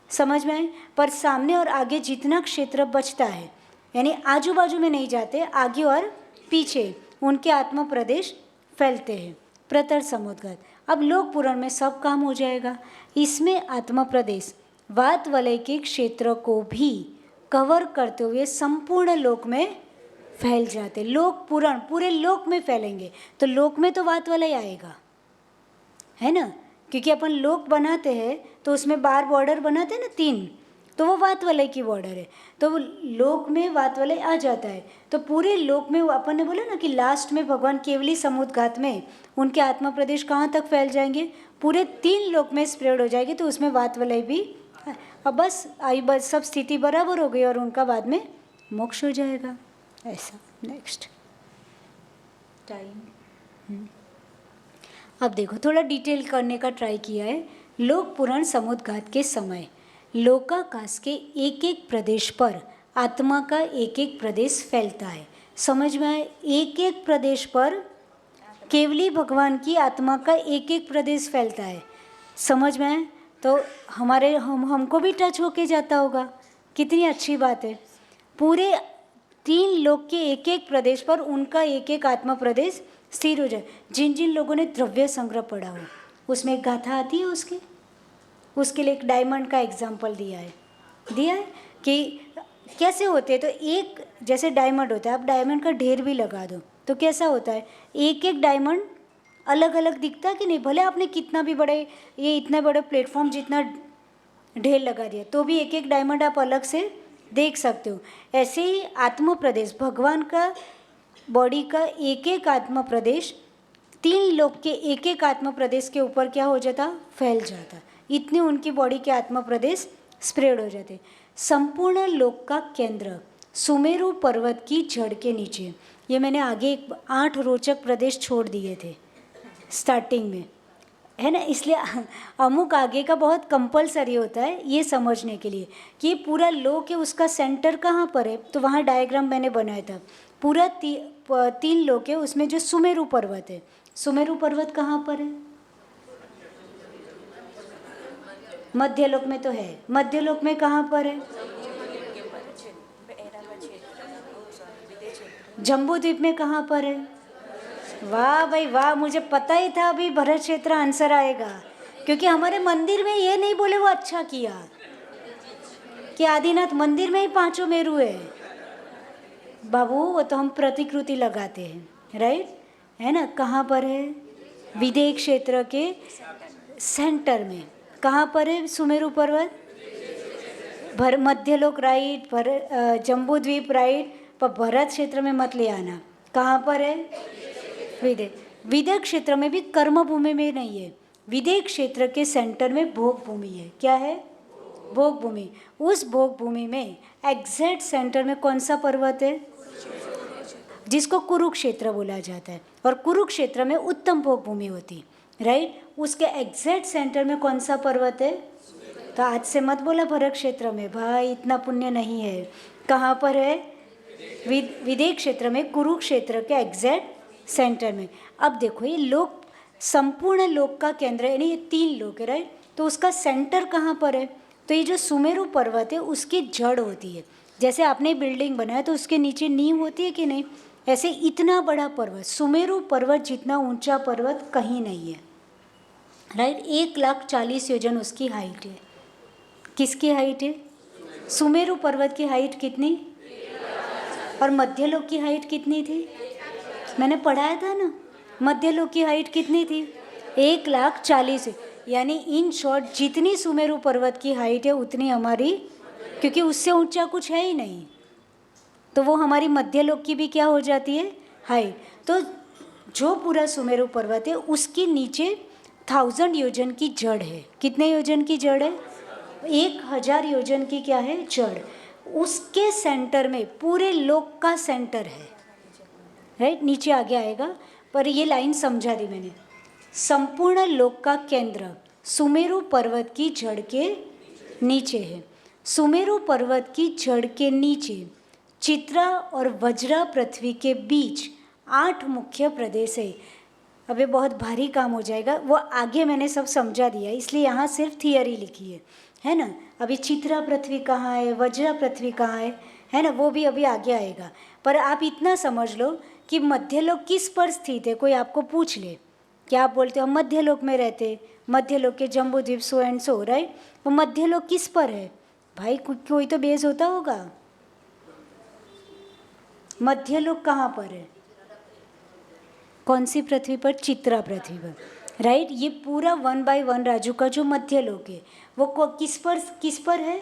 समझ में आए? पर सामने और आगे जितना क्षेत्र बचता है, यानी आजू बाजू में नहीं जाते, आगे और पीछे उनके आत्म प्रदेश फैलते हैं। प्रतर समुद्गत, अब लोक पुराण में सब काम हो जाएगा। इसमें आत्म प्रदेश वात वलय के क्षेत्र को भी कवर करते हुए संपूर्ण लोक में फैल जाते। लोक पुराण पूरे लोक में फैलेंगे, तो लोक में तो वात वलय आएगा, है ना? क्योंकि अपन लोक बनाते हैं तो उसमें बार बॉर्डर बनाते हैं ना 3, तो वो वात वलय की बॉर्डर है, तो वो लोक में वात वलय आ जाता है। तो पूरे लोक में अपन ने बोला ना कि लास्ट में भगवान केवली समुद्घात में उनके आत्मा प्रदेश कहाँ तक फैल जाएंगे? पूरे 3 लोक में स्प्रेड हो जाएगी, तो उसमें वात वलय भी। अब बस सब स्थिति बराबर हो गई और उनका बाद में मोक्ष हो जाएगा, ऐसा। नेक्स्ट टाइम, अब देखो थोड़ा डिटेल करने का ट्राई किया है। लोक पुराण समुद्घात के समय लोकाकाश के एक प्रदेश पर आत्मा का एक प्रदेश फैलता है। समझ में आए? एक प्रदेश पर केवली भगवान की आत्मा का एक प्रदेश फैलता है। समझ में आए? तो हमको भी टच होके जाता होगा। कितनी अच्छी बात है। पूरे 3 लोक के एक प्रदेश पर उनका एक आत्मा प्रदेश स्थिर हो जाए। जिन जिन लोगों ने द्रव्य संग्रह पढ़ा हो उसमें एक गाथा आती है उसके लिए एक डायमंड का एग्जाम्पल दिया है कि कैसे होते हैं। तो एक जैसे डायमंड होता है, आप डायमंड का ढेर भी लगा दो तो कैसा होता है, एक डायमंड अलग अलग दिखता है कि नहीं। भले आपने कितना भी ये इतने बड़े प्लेटफॉर्म जितना ढेर लगा दिया तो भी एक डायमंड आप अलग से देख सकते हो। ऐसे ही आत्म प्रदेश, भगवान का बॉडी का एक आत्म प्रदेश 3 लोक के एक आत्म प्रदेश के ऊपर क्या हो जाता, फैल जाता। इतने उनकी बॉडी के आत्म प्रदेश स्प्रेड हो जाते। संपूर्ण लोक का केंद्र सुमेरु पर्वत की जड़ के नीचे। ये मैंने आगे 8 रोचक प्रदेश छोड़ दिए थे स्टार्टिंग में, है ना, इसलिए अमुक आगे का बहुत कंपलसरी होता है ये समझने के लिए कि पूरा लोक है, उसका सेंटर कहाँ पर है। तो वहाँ डायग्राम मैंने बनाया था, पूरा 3 लोक है, उसमें जो सुमेरु पर्वत है, सुमेरु पर्वत कहाँ पर है? मध्यलोक में तो है, मध्यलोक में कहाँ पर है? जम्बूद्वीप में कहाँ पर है? वाह भाई वाह, मुझे पता ही था अभी भरत क्षेत्र आंसर आएगा, क्योंकि हमारे मंदिर में ये नहीं बोले वो अच्छा किया कि आदिनाथ मंदिर में ही 5 मेरु है। बाबू वो तो हम प्रतिकृति लगाते हैं, राइट, है ना। कहाँ पर है? विदेह क्षेत्र के सेंटर में। कहाँ पर है सुमेरु पर्वत? मध्यलोक राइट, जम्बूद्वीप राइट, पर भरत क्षेत्र में मत ले आना। कहाँ पर है? विदेह क्षेत्र में भी कर्म भूमि में नहीं है, विदेह क्षेत्र के सेंटर में भोग भूमि है। क्या है? भोग भूमि। उस भोग भूमि में एग्जैक्ट सेंटर में कौन सा पर्वत है? जिसको कुरुक्षेत्र बोला जाता है, और कुरुक्षेत्र में उत्तम भोग भूमि होती, राइट। उसके एग्जैक्ट सेंटर में कौन सा पर्वत है? तो आज से मत बोला भरत क्षेत्र में, भाई इतना पुण्य नहीं है। कहाँ पर है? विदेह क्षेत्र में, कुरुक्षेत्र के एग्जैक्ट सेंटर में। अब देखो ये लोक संपूर्ण लोक का केंद्र है, यानी ये 3 लोक है, राइट। तो उसका सेंटर कहाँ पर है? तो ये जो सुमेरु पर्वत है उसकी जड़ होती है। जैसे आपने बिल्डिंग बनाया तो उसके नीचे नींव होती है कि नहीं, ऐसे इतना बड़ा पर्वत, सुमेरु पर्वत जितना ऊंचा पर्वत कहीं नहीं है, राइट। 1,40,000 योजन उसकी हाइट है। किसकी हाइट है? सुमेरु पर्वत की हाइट कितनी? और मध्यलोक की हाइट कितनी थी? मैंने पढ़ाया था ना, मध्यलोक की हाइट कितनी थी? 1,40,000। यानी इन शॉर्ट जितनी सुमेरु पर्वत की हाइट है उतनी हमारी, क्योंकि उससे ऊंचा कुछ है ही नहीं, तो वो हमारी मध्यलोक की भी क्या हो जाती है? हाइट। तो जो पूरा सुमेरु पर्वत है उसके नीचे 1000 योजन की जड़ है। कितने योजन की जड़ है? 1000 योजन की क्या है? जड़। उसके सेंटर में पूरे लोक का सेंटर है, राइट। नीचे आगे आएगा, पर ये लाइन समझा दी मैंने। संपूर्ण लोक का केंद्र सुमेरु पर्वत की जड़ के नीचे है। सुमेरु पर्वत की जड़ के नीचे चित्रा और वज्रा पृथ्वी के बीच 8 मुख्य प्रदेश है। अब ये बहुत भारी काम हो जाएगा, वो आगे मैंने सब समझा दिया, इसलिए यहाँ सिर्फ थियरी लिखी है ना। अभी चित्रा पृथ्वी कहाँ है, वज्रा पृथ्वी कहाँ है ना, वो भी अभी आगे आएगा। पर आप इतना समझ लो कि मध्यलोक किस पर स्थित है। कोई आपको पूछ ले, क्या आप बोलते हो हम मध्यलोक में रहते, मध्यलोक के Jambudweep so and so, right. वो मध्यलोक किस पर है भाई? कोई तो बेस होता होगा। मध्यलोक कहाँ पर है? कौन सी पृथ्वी पर? चित्रा पृथ्वी पर, राइट। ये पूरा 1 by 1 राजू का जो मध्यलोक है वो किस पर है?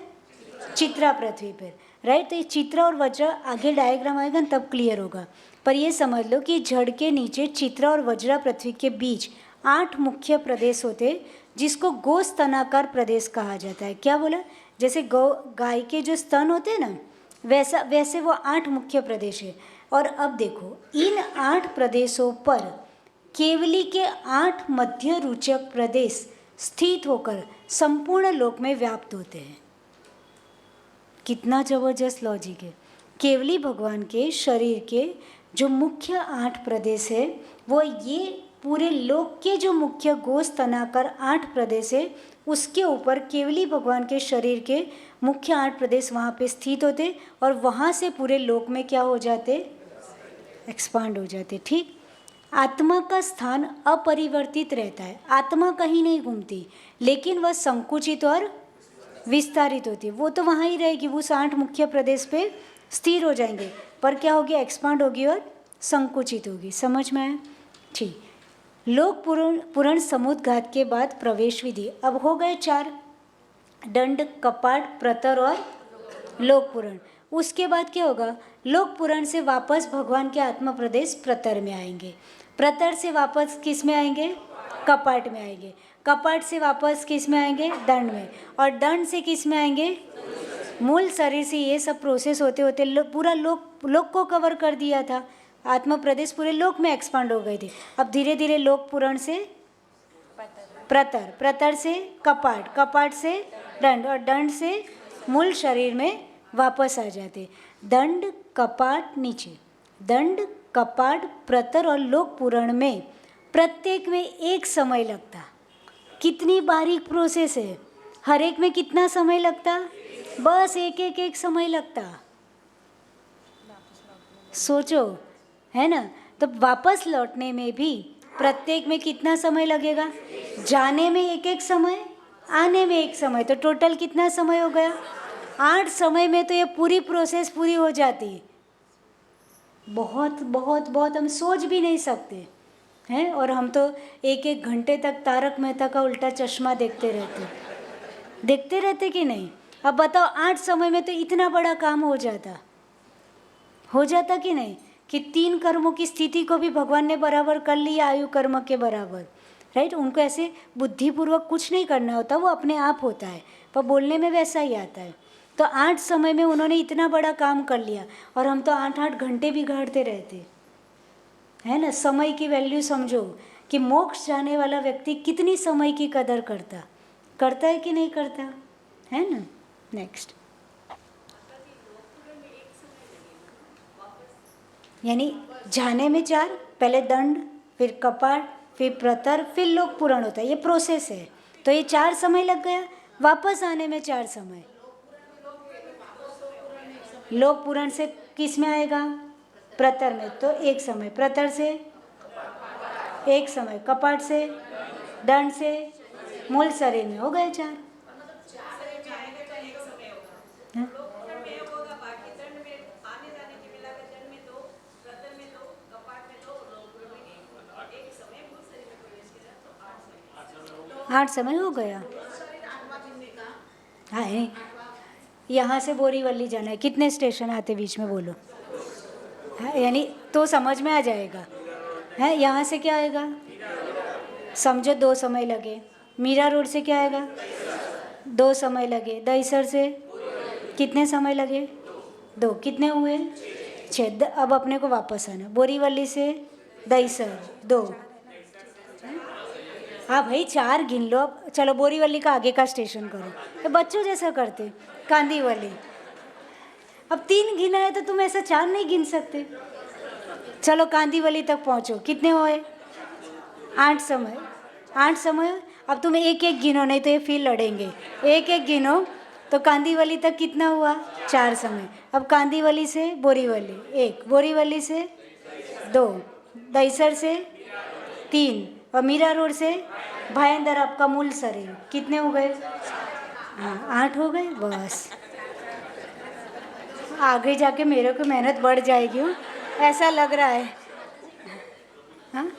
चित्रा पृथ्वी पर, राइट। तो ये चित्रा और वज्रा आगे डायग्राम आएगा न तब क्लियर होगा। पर ये समझ लो कि जड़ के नीचे चित्रा और वज्रा पृथ्वी के बीच 8 मुख्य प्रदेश होते, जिसको गो स्तनाकार प्रदेश कहा जाता है। क्या बोला? जैसे गाय के जो स्तन होते हैं ना, वैसे वो 8 मुख्य प्रदेश है। और अब देखो इन 8 प्रदेशों पर केवली के 8 मध्य रुचक प्रदेश स्थित होकर संपूर्ण लोक में व्याप्त होते हैं। कितना जबरदस्त लॉजिक है। केवली भगवान के शरीर के जो मुख्य 8 प्रदेश है वो ये पूरे लोक के जो मुख्य गो स्तनाकर 8 प्रदेश है उसके ऊपर केवली भगवान के शरीर के मुख्य 8 प्रदेश वहाँ पे स्थित होते, और वहाँ से पूरे लोक में क्या हो जाते? एक्सपांड हो जाते, ठीक। आत्मा का स्थान अपरिवर्तित रहता है, आत्मा कहीं नहीं घूमती, लेकिन वह संकुचित और विस्तारित होती है। वो तो वहाँ ही रहेगी, वो 8 मुख्य प्रदेश पे स्थिर हो जाएंगे, पर क्या होगी? एक्सपांड होगी और संकुचित होगी। समझ में आया? ठीक। लोक पुराण समुद्घात के बाद प्रवेश विधि। अब हो गए 4, दंड, कपाट, प्रतर और लोक पुराण। उसके बाद क्या होगा? लोक पुराण से वापस भगवान के आत्मा प्रदेश प्रतर में आएंगे, प्रतर से वापस किस में आएंगे? कपाट में आएंगे, कपाट से वापस किस में आएंगे? दंड में, और दंड से किस में आएंगे? मूल शरीर से ये सब प्रोसेस होते होते पूरा लोक को कवर कर दिया था। आत्मा प्रदेश पूरे लोक में एक्सपांड हो गई थी। अब धीरे धीरे लोक पुराण से प्रतर, प्रतर से कपाट, कपाट से दंड और दंड से मूल शरीर में वापस आ जाते। दंड कपाट नीचे, दंड कपाट प्रतर और लोक पुराण में प्रत्येक में एक समय लगता। कितनी बारीक प्रोसेस है, हर एक में कितना समय लगता, बस एक समय लगता। सोचो, है ना। तो वापस लौटने में भी प्रत्येक में कितना समय लगेगा, जाने में एक समय, आने में एक समय, तो टोटल कितना समय हो गया, 8 समय में तो ये पूरी प्रोसेस पूरी हो जाती। बहुत बहुत बहुत हम सोच भी नहीं सकते हैं। और हम तो एक घंटे तक तारक मेहता का उल्टा चश्मा देखते रहते कि नहीं। अब बताओ 8 समय में तो इतना बड़ा काम हो जाता कि नहीं, कि 3 कर्मों की स्थिति को भी भगवान ने बराबर कर लिया आयु कर्म के बराबर, राइट। उनको ऐसे बुद्धिपूर्वक कुछ नहीं करना होता, वो अपने आप होता है, पर बोलने में वैसा ही आता है। तो 8 समय में उन्होंने इतना बड़ा काम कर लिया और हम तो 8-8 घंटे बिगाड़ते रहते है ना। समय की वैल्यू समझो कि मोक्ष जाने वाला व्यक्ति कितनी समय की कदर करता है कि नहीं करता, है ना। नेक्स्ट, यानी जाने में 4, पहले दंड, फिर कपाट, फिर प्रतर, फिर लोक पुराण होता है। ये प्रोसेस है। तो ये 4 समय लग गया, वापस आने में 4 समय। लोक पुराण से किस में आएगा, प्रतर में, तो 1 समय, प्रतर से 1 समय, कपाट से, दंड से, मूल शरीर में हो गए 4। आठ समय हो गया। हाँ, यहाँ से बोरीवली जाना है, कितने स्टेशन आते बीच में बोलो, है यानी तो समझ में आ जाएगा। है यहाँ से क्या आएगा, समझो 2 समय लगे। मीरा रोड से क्या आएगा, 2 समय लगे। दहीसर से कितने समय लगे, 2, कितने हुए 6। अब अपने को वापस आना, बोरीवली से दहीसर 2। हाँ भाई 4 गिन लो। अब चलो बोरीवली का आगे का स्टेशन करो, तो बच्चों जैसा करते। कांदीवली, अब 3 गिना है तो तुम ऐसा 4 नहीं गिन सकते। चलो कांदीवली तक पहुँचो, कितने हुए 8 समय, 8 समय। अब तुम एक गिनो, नहीं तो ये फिर लड़ेंगे। एक गिनो तो कांदीवली तक कितना हुआ, 4 समय। अब कांदीवली से बोरीवली 1, बोरीवली से 2, दहीसर से 3 और मीरा रोड से भाईंदर आपका मूल शरीर, कितने हो गए, हाँ 8 हो गए। बस आगे जाके मेरे को मेहनत बढ़ जाएगी, ऐसा लग रहा है। हाँ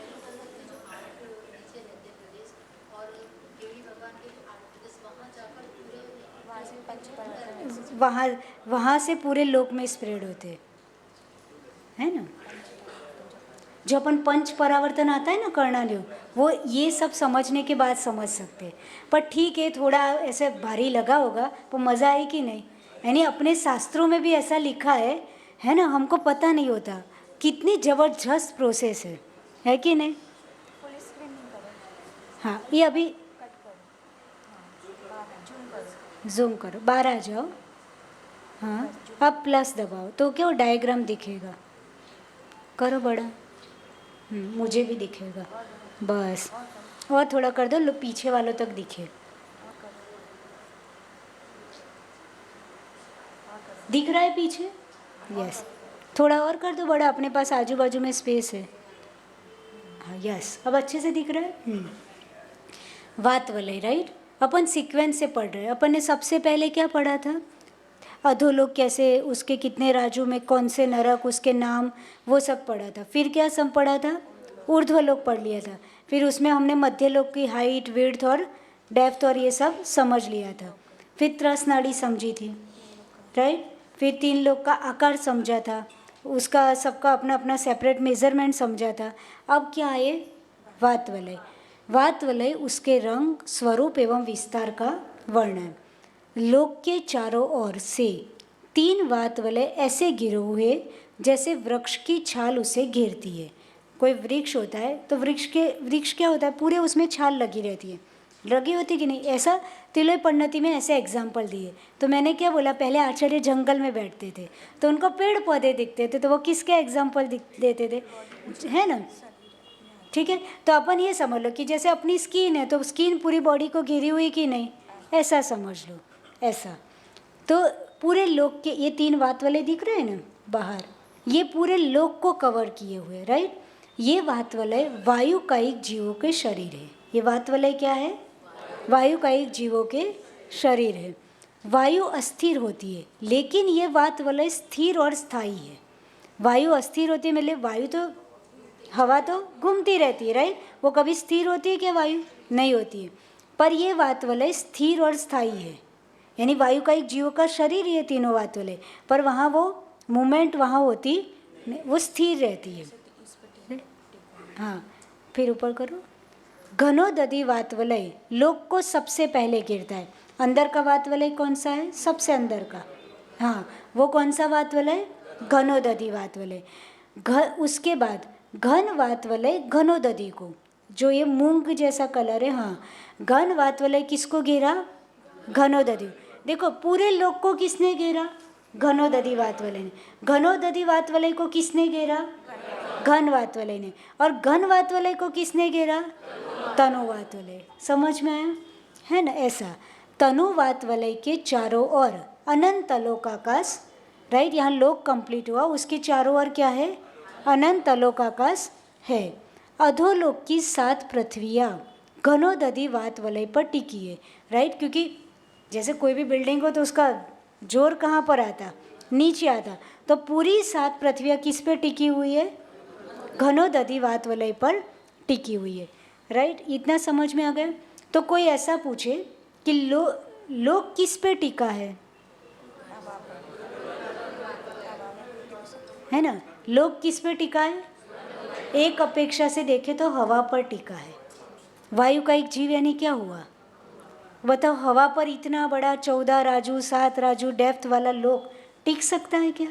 वहाँ से पूरे लोक में स्प्रेड होते है ना। जो अपन पंच परावर्तन आता है ना कर्णालय, वो ये सब समझने के बाद समझ सकते। पर ठीक है, थोड़ा ऐसे भारी लगा होगा, पर मज़ा आई कि नहीं। यानी अपने शास्त्रों में भी ऐसा लिखा है ना, हमको पता नहीं होता कितनी ज़बरदस्त प्रोसेस है कि नहीं। हाँ ये अभी जूम करो, 12 आ जाओ। हाँ अब प्लस दबाओ तो क्या डायग्राम दिखेगा, करो बड़ा। मुझे भी दिखेगा, बस और थोड़ा कर दो, पीछे वालों तक दिखे। दिख रहा है पीछे, यस। थोड़ा और कर दो बड़ा, अपने पास आजू बाजू में स्पेस है। हाँ यस, अब अच्छे से दिख रहा है। वात वलय, राइट। अपन सीक्वेंस से पढ़ रहे हैं। अपन ने सबसे पहले क्या पढ़ा था, अधोलोक कैसे, उसके कितने राज्यों में कौन से नरक, उसके नाम, वो सब पढ़ा था। फिर क्या सब पढ़ा था, ऊर्ध्वलोक पढ़ लिया था। फिर उसमें हमने मध्यलोक की हाइट, विड्थ और डेप्थ और ये सब समझ लिया था। फिर त्रस नाड़ी समझी थी, राइट। फिर 3 लोक का आकार समझा था, उसका सबका अपना अपना सेपरेट मेजरमेंट समझा था। अब क्या है, वात वलय। वात वलय उसके रंग, स्वरूप एवं विस्तार का वर्णन। लोक के चारों ओर से 3 वात वलय ऐसे घिरे हुए जैसे वृक्ष की छाल उसे घेरती है। कोई वृक्ष होता है तो वृक्ष क्या होता है, पूरे उसमें छाल लगी रहती है, लगी होती कि नहीं। ऐसा तिलय परिणति में ऐसे एग्जाम्पल दिए। तो मैंने क्या बोला, पहले आचार्य जंगल में बैठते थे तो उनको पेड़ पौधे दिखते थे, तो वो किसके एग्जाम्पल देते थे, है ना। ठीक है, तो अपन ये समझ लो कि जैसे अपनी स्किन है तो स्किन पूरी बॉडी को घेरी हुई कि नहीं, ऐसा समझ लो, ऐसा। तो पूरे लोक के ये 3 वात वाले दिख रहे हैं ना बाहर, ये पूरे लोक को कवर किए हुए, राइट। ये वात वलय वायुकायिक जीवों के शरीर है। ये वात वलय क्या है, वायुकायिक जीवों के शरीर है। वायु अस्थिर होती है लेकिन ये वात वलय स्थिर और स्थायी है। वायु अस्थिर होती है मतलब वायु तो, हवा तो घूमती रहती है, राइट। वो कभी स्थिर होती है क्या, वायु नहीं होती है। पर ये वात वलय स्थिर और स्थायी है, यानी वायुकायिक जीवों का शरीर ये तीनों वात वलय, पर वहाँ वो मूवमेंट वहाँ होती, वो स्थिर रहती है। हाँ, फिर ऊपर करो। घनोदधि वात वलय लोक को सबसे पहले गिरता है। अंदर का वात वलय कौन सा है, सबसे अंदर का, हाँ, वो कौन सा वात वलय, घनोदधि वात वलय। उसके बाद घन वात वलय घनोदधि को, जो ये मूंग जैसा कलर है, हाँ, घन वात वलय किसको घेरा, घनोदधि। देखो पूरे लोक को किसने घेरा, घनोदधि वात वलय ने। घनोदधि वात वलय को किसने घेरा, घन वात वलय ने। और घन वात वलय को किसने घेरा, तनु वात वलय। समझ में आया, है ना। ऐसा तनु वात वलय के चारों ओर अनंत लोकाकाश, राइट। यहाँ लोक कंप्लीट हुआ, उसके चारों ओर क्या है, अनंत लोकाकाश है। अधोलोक की 7 पृथ्वियाँ घनोदधि वात वलय पर टिकी है, राइट। क्योंकि जैसे कोई भी बिल्डिंग हो तो उसका जोर कहाँ पर आता, नीचे आता। तो पूरी 7 पृथ्वियाँ किस पे टिकी हुई है, घनोदधि वात वलय पर टिकी हुई है, राइट। इतना समझ में आ गया। तो कोई ऐसा पूछे कि लोक किस पे टिका है ना, लोक किस पे टिका है, एक अपेक्षा से देखे तो हवा पर टिका है। वायु का एक जीव यानी क्या हुआ, बताओ। हवा पर इतना बड़ा 14 राजू 7 राजू डेप्थ वाला लोक टिक सकता है क्या?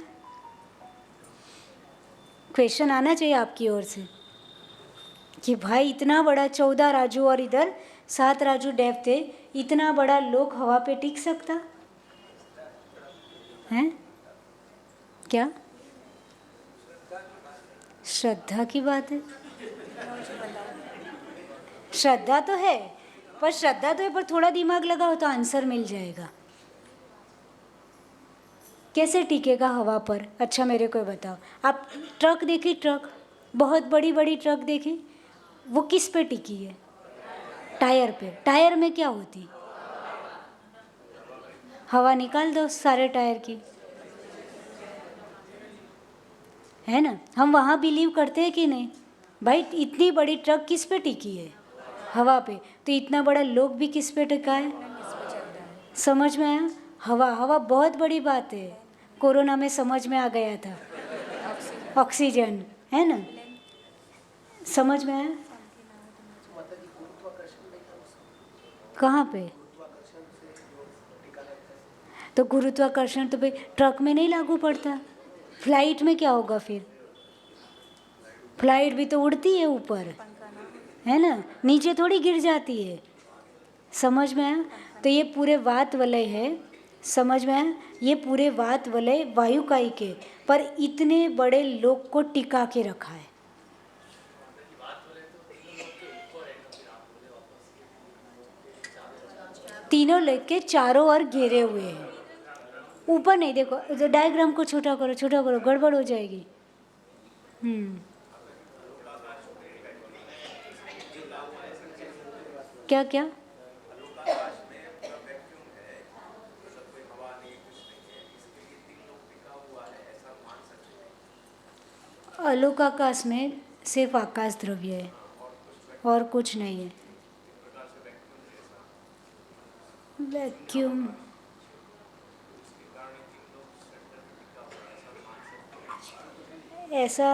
क्वेश्चन आना चाहिए आपकी ओर से कि भाई इतना बड़ा 14 राजू और इधर 7 राजू डेप्थ है, इतना बड़ा लोक हवा पे टिक सकता है क्या? श्रद्धा की बात है। श्रद्धा तो है, पर श्रद्धा तो है, पर थोड़ा दिमाग लगाओ तो आंसर मिल जाएगा। कैसे टिकेगा हवा पर? अच्छा मेरे को बताओ। आप ट्रक देखी, ट्रक बहुत बड़ी बड़ी ट्रक देखी, वो किस पे टिकी है? टायर पे। टायर में क्या होती? हवा निकाल दो सारे टायर की, है ना। हम वहाँ बिलीव करते हैं कि नहीं भाई? इतनी बड़ी ट्रक किस पे टिकी है? हवा पे। तो इतना बड़ा लोक भी किस पे टिका है? समझ में आया? हवा। हवा बहुत बड़ी बात है, कोरोना में समझ में आ गया था। ऑक्सीजन, है ना। समझ में आया? कहाँ पे? तो गुरुत्वाकर्षण तो भाई ट्रक में नहीं लागू पड़ता। फ्लाइट में क्या होगा फिर? फ्लाइट भी तो उड़ती है ऊपर, है ना, नीचे थोड़ी गिर जाती है। समझ में आया? तो ये पूरे वात वलय है, समझ में आया? ये पूरे वात वलय वायुकायी के, पर इतने बड़े लोक को टिका के रखा है। तीनों लेक के चारों ओर घेरे हुए हैं, ऊपर नहीं। देखो डायग्राम को छोटा करो, छोटा करो, गड़बड़ हो जाएगी। क्या क्या? आलोकाकाश में सिर्फ आकाश द्रव्य है और कुछ नहीं है। वैक्यूम ऐसा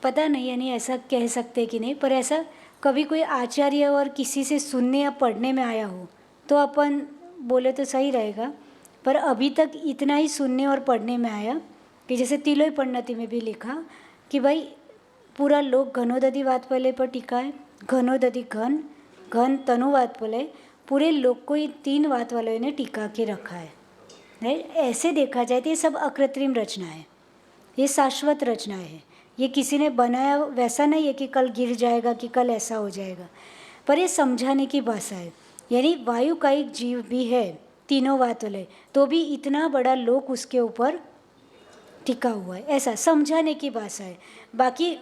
पता नहीं, यानी ऐसा कह सकते कि नहीं, पर ऐसा कभी कोई आचार्य और किसी से सुनने या पढ़ने में आया हो तो अपन बोले तो सही रहेगा, पर अभी तक इतना ही सुनने और पढ़ने में आया कि जैसे तिलोई पन्नति में भी लिखा कि भाई पूरा लोक घनोदधि वातपले पर टीका है, घनोदधि घन घन तनु वातपले, पूरे लोक को ये 3 वात वालों ने टीका के रखा है। राइट, ऐसे देखा जाए तो ये सब अकृत्रिम रचना है, ये शाश्वत रचना है। ये किसी ने बनाया वैसा नहीं है कि कल गिर जाएगा, कि कल ऐसा हो जाएगा, पर ये समझाने की भाषा है। यानी वायु का एक जीव भी है, तीनों वातुले, तो भी इतना बड़ा लोक उसके ऊपर टिका हुआ है, ऐसा समझाने की भाषा है। बाकी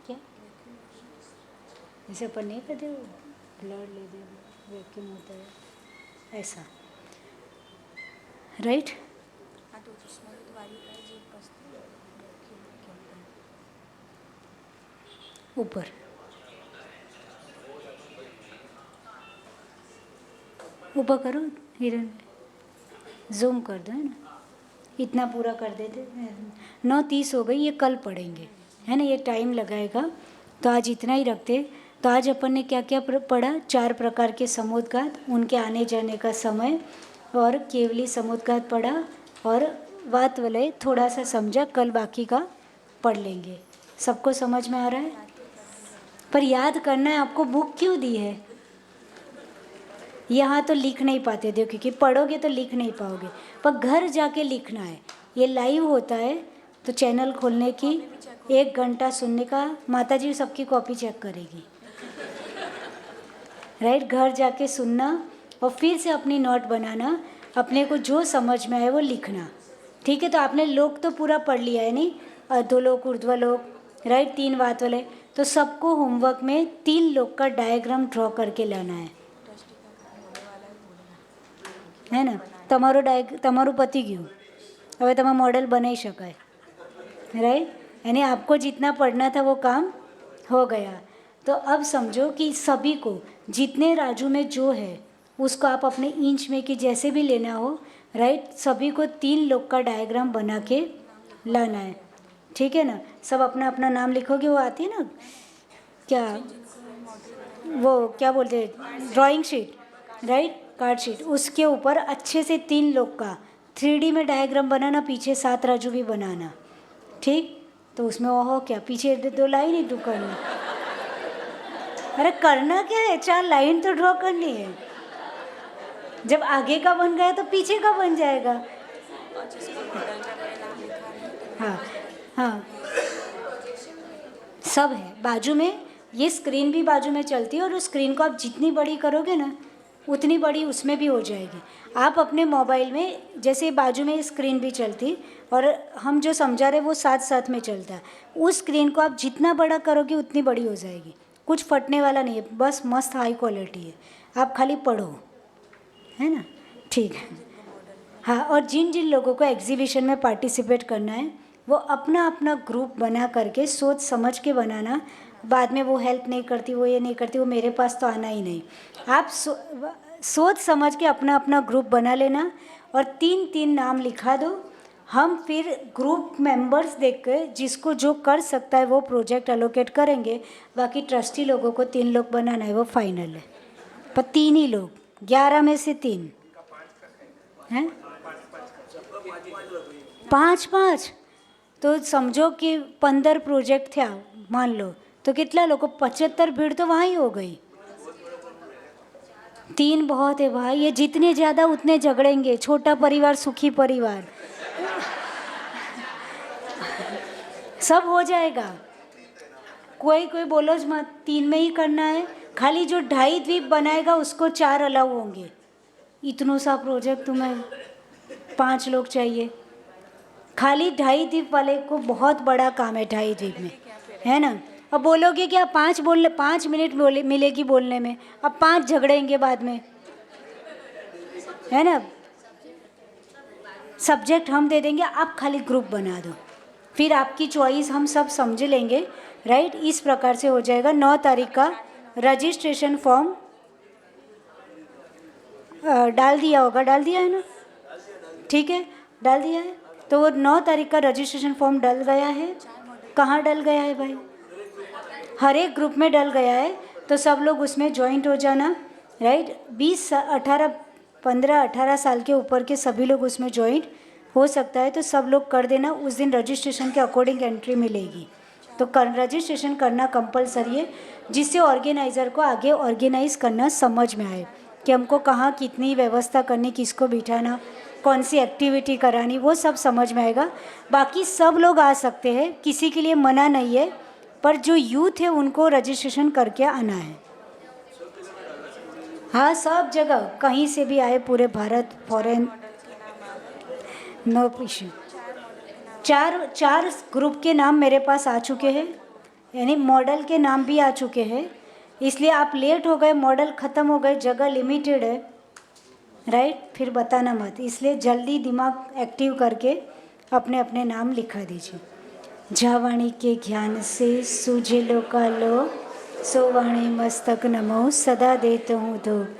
क्या जैसे अपन नहीं कहते ब्लड ले दे वैक्यूम होता है, ऐसा। राइट, ऊपर ऊपर करो हिरन, जूम कर दो, है ना, इतना पूरा कर देते। 9:30 हो गई, ये कल पढ़ेंगे, है ना, ये टाइम लगाएगा, तो आज इतना ही रखते। तो आज अपन ने क्या क्या पढ़ा? 4 प्रकार के समुद्घात, उनके आने जाने का समय, और केवली समुद्घात पढ़ा, और वात वलय थोड़ा सा समझा, कल बाकी का पढ़ लेंगे। सबको समझ में आ रहा है? पर याद करना है आपको। बुक क्यों दी है? यहाँ तो लिख नहीं पाते थे, क्योंकि पढ़ोगे तो लिख नहीं पाओगे, पर घर जाके लिखना है। ये लाइव होता है तो चैनल खोलने की 1 घंटा सुनने का, माता जी सबकी कॉपी चेक करेगी। राइट, घर जाके सुनना और फिर से अपनी नोट बनाना, अपने को जो समझ में आए वो लिखना। ठीक है, तो आपने लोक तो पूरा पढ़ लिया है नहीं, अधोलोक ऊर्ध्वलोक, राइट, 3 वात वाले, तो सबको होमवर्क में 3 लोक का डायग्राम ड्रॉ करके लाना है ना। તમારું પતી ગયું, હવે તમે मॉडल बनाई શકાય। राइट, यानी आपको जितना पढ़ना था वो काम हो गया। तो अब समझो कि सभी को, जितने राजू में जो है उसको आप अपने इंच में कि जैसे भी लेना हो, राइट, सभी को 3 लोक का डायग्राम बना के लाना है। ठीक है ना, सब अपना अपना नाम लिखोगे, वो आती है ना, क्या वो क्या बोलते हैं, drawing sheet, right, card sheet, उसके ऊपर अच्छे से 3 लोक का 3D में डायग्राम बनाना, पीछे 7 राजू भी बनाना। ठीक, तो उसमें वो हो क्या, पीछे 2 लाइन ही ड्रॉ करना। अरे करना क्या है, 4 लाइन तो ड्रॉ करनी है। जब आगे का बन गया तो पीछे का बन जाएगा। हाँ हाँ, सब है बाजू में, ये स्क्रीन भी बाजू में चलती है, और उस स्क्रीन को आप जितनी बड़ी करोगे ना उतनी बड़ी उसमें भी हो जाएगी। आप अपने मोबाइल में जैसे बाजू में स्क्रीन भी चलती, और हम जो समझा रहे वो साथ साथ में चलता है, उस स्क्रीन को आप जितना बड़ा करोगे उतनी बड़ी हो जाएगी। कुछ फटने वाला नहीं है, बस मस्त हाई क्वालिटी है, आप खाली पढ़ो, है ना। ठीक है, हाँ, और जिन जिन लोगों को एग्जीबिशन में पार्टिसिपेट करना है वो अपना अपना ग्रुप बना करके सोच समझ के बनाना। बाद में वो हेल्प नहीं करती, वो ये नहीं करती, वो मेरे पास तो आना ही नहीं। आप सोच समझ के अपना अपना ग्रुप बना लेना, और 3-3 नाम लिखा दो। हम फिर ग्रुप मेंबर्स देख कर जिसको जो कर सकता है वो प्रोजेक्ट एलोकेट करेंगे। बाकी ट्रस्टी लोगों को 3 लोग बनाना है, वो फाइनल है, पर 3 ही लोग, 11 में से 3 हैं, 5-5, तो समझो कि 15 प्रोजेक्ट थे मान लो, तो कितना लोगों, 75 भीड़ तो वहाँ ही हो गई। 3 बहुत है भाई, ये जितने ज़्यादा उतने झगड़ेंगे। छोटा परिवार सुखी परिवार, सब हो जाएगा। कोई बोलो मत 3 में ही करना है, खाली जो 2.5 द्वीप बनाएगा उसको 4 अलाउ होंगे। इतनों सा प्रोजेक्ट तुम्हें 5 लोग चाहिए, खाली 2.5 द्वीप वाले को बहुत बड़ा काम है 2.5 द्वीप में, है ना। अब बोलोगे क्या 5 मिनट मिलेगी बोलने में, अब 5 झगड़ेंगे बाद में, है ना। सब्जेक्ट हम दे देंगे, आप खाली ग्रुप बना दो, फिर आपकी चॉइस हम सब समझ लेंगे। राइट, इस प्रकार से हो जाएगा। 9 तारीख का रजिस्ट्रेशन फॉर्म डाल दिया होगा, डाल दिया है ना, ठीक है, डाल दिया है। तो वो 9 तारीख का रजिस्ट्रेशन फॉर्म डल गया है। कहाँ डल गया है भाई? हर एक ग्रुप में डल गया है, तो सब लोग उसमें ज्वाइंट हो जाना। राइट, 20-18 15-18 साल के ऊपर के सभी लोग उसमें ज्वाइन हो सकता है, तो सब लोग कर देना। उस दिन रजिस्ट्रेशन के अकॉर्डिंग एंट्री मिलेगी, तो रजिस्ट्रेशन करना कंपलसरी है, जिससे ऑर्गेनाइज़र को आगे ऑर्गेनाइज करना समझ में आए कि हमको कहाँ कितनी व्यवस्था करनी, किसको बिठाना, कौन सी एक्टिविटी करानी, वो सब समझ में आएगा। बाकी सब लोग आ सकते हैं, किसी के लिए मना नहीं है, पर जो यूथ है उनको रजिस्ट्रेशन करके आना है। हाँ, सब जगह कहीं से भी आए, पूरे भारत, फॉरेन, नो इशू। चार ग्रुप के नाम मेरे पास आ चुके हैं, यानी मॉडल के नाम भी आ चुके हैं। इसलिए आप लेट हो गए, मॉडल ख़त्म हो गए, जगह लिमिटेड है, राइट, फिर बताना मत। इसलिए जल्दी दिमाग एक्टिव करके अपने अपने नाम लिखा दीजिए। जावाणी के ज्ञान से सूझे लो का लो, सो वाणी मस्तक नमो, सदा देता हूँ धूप।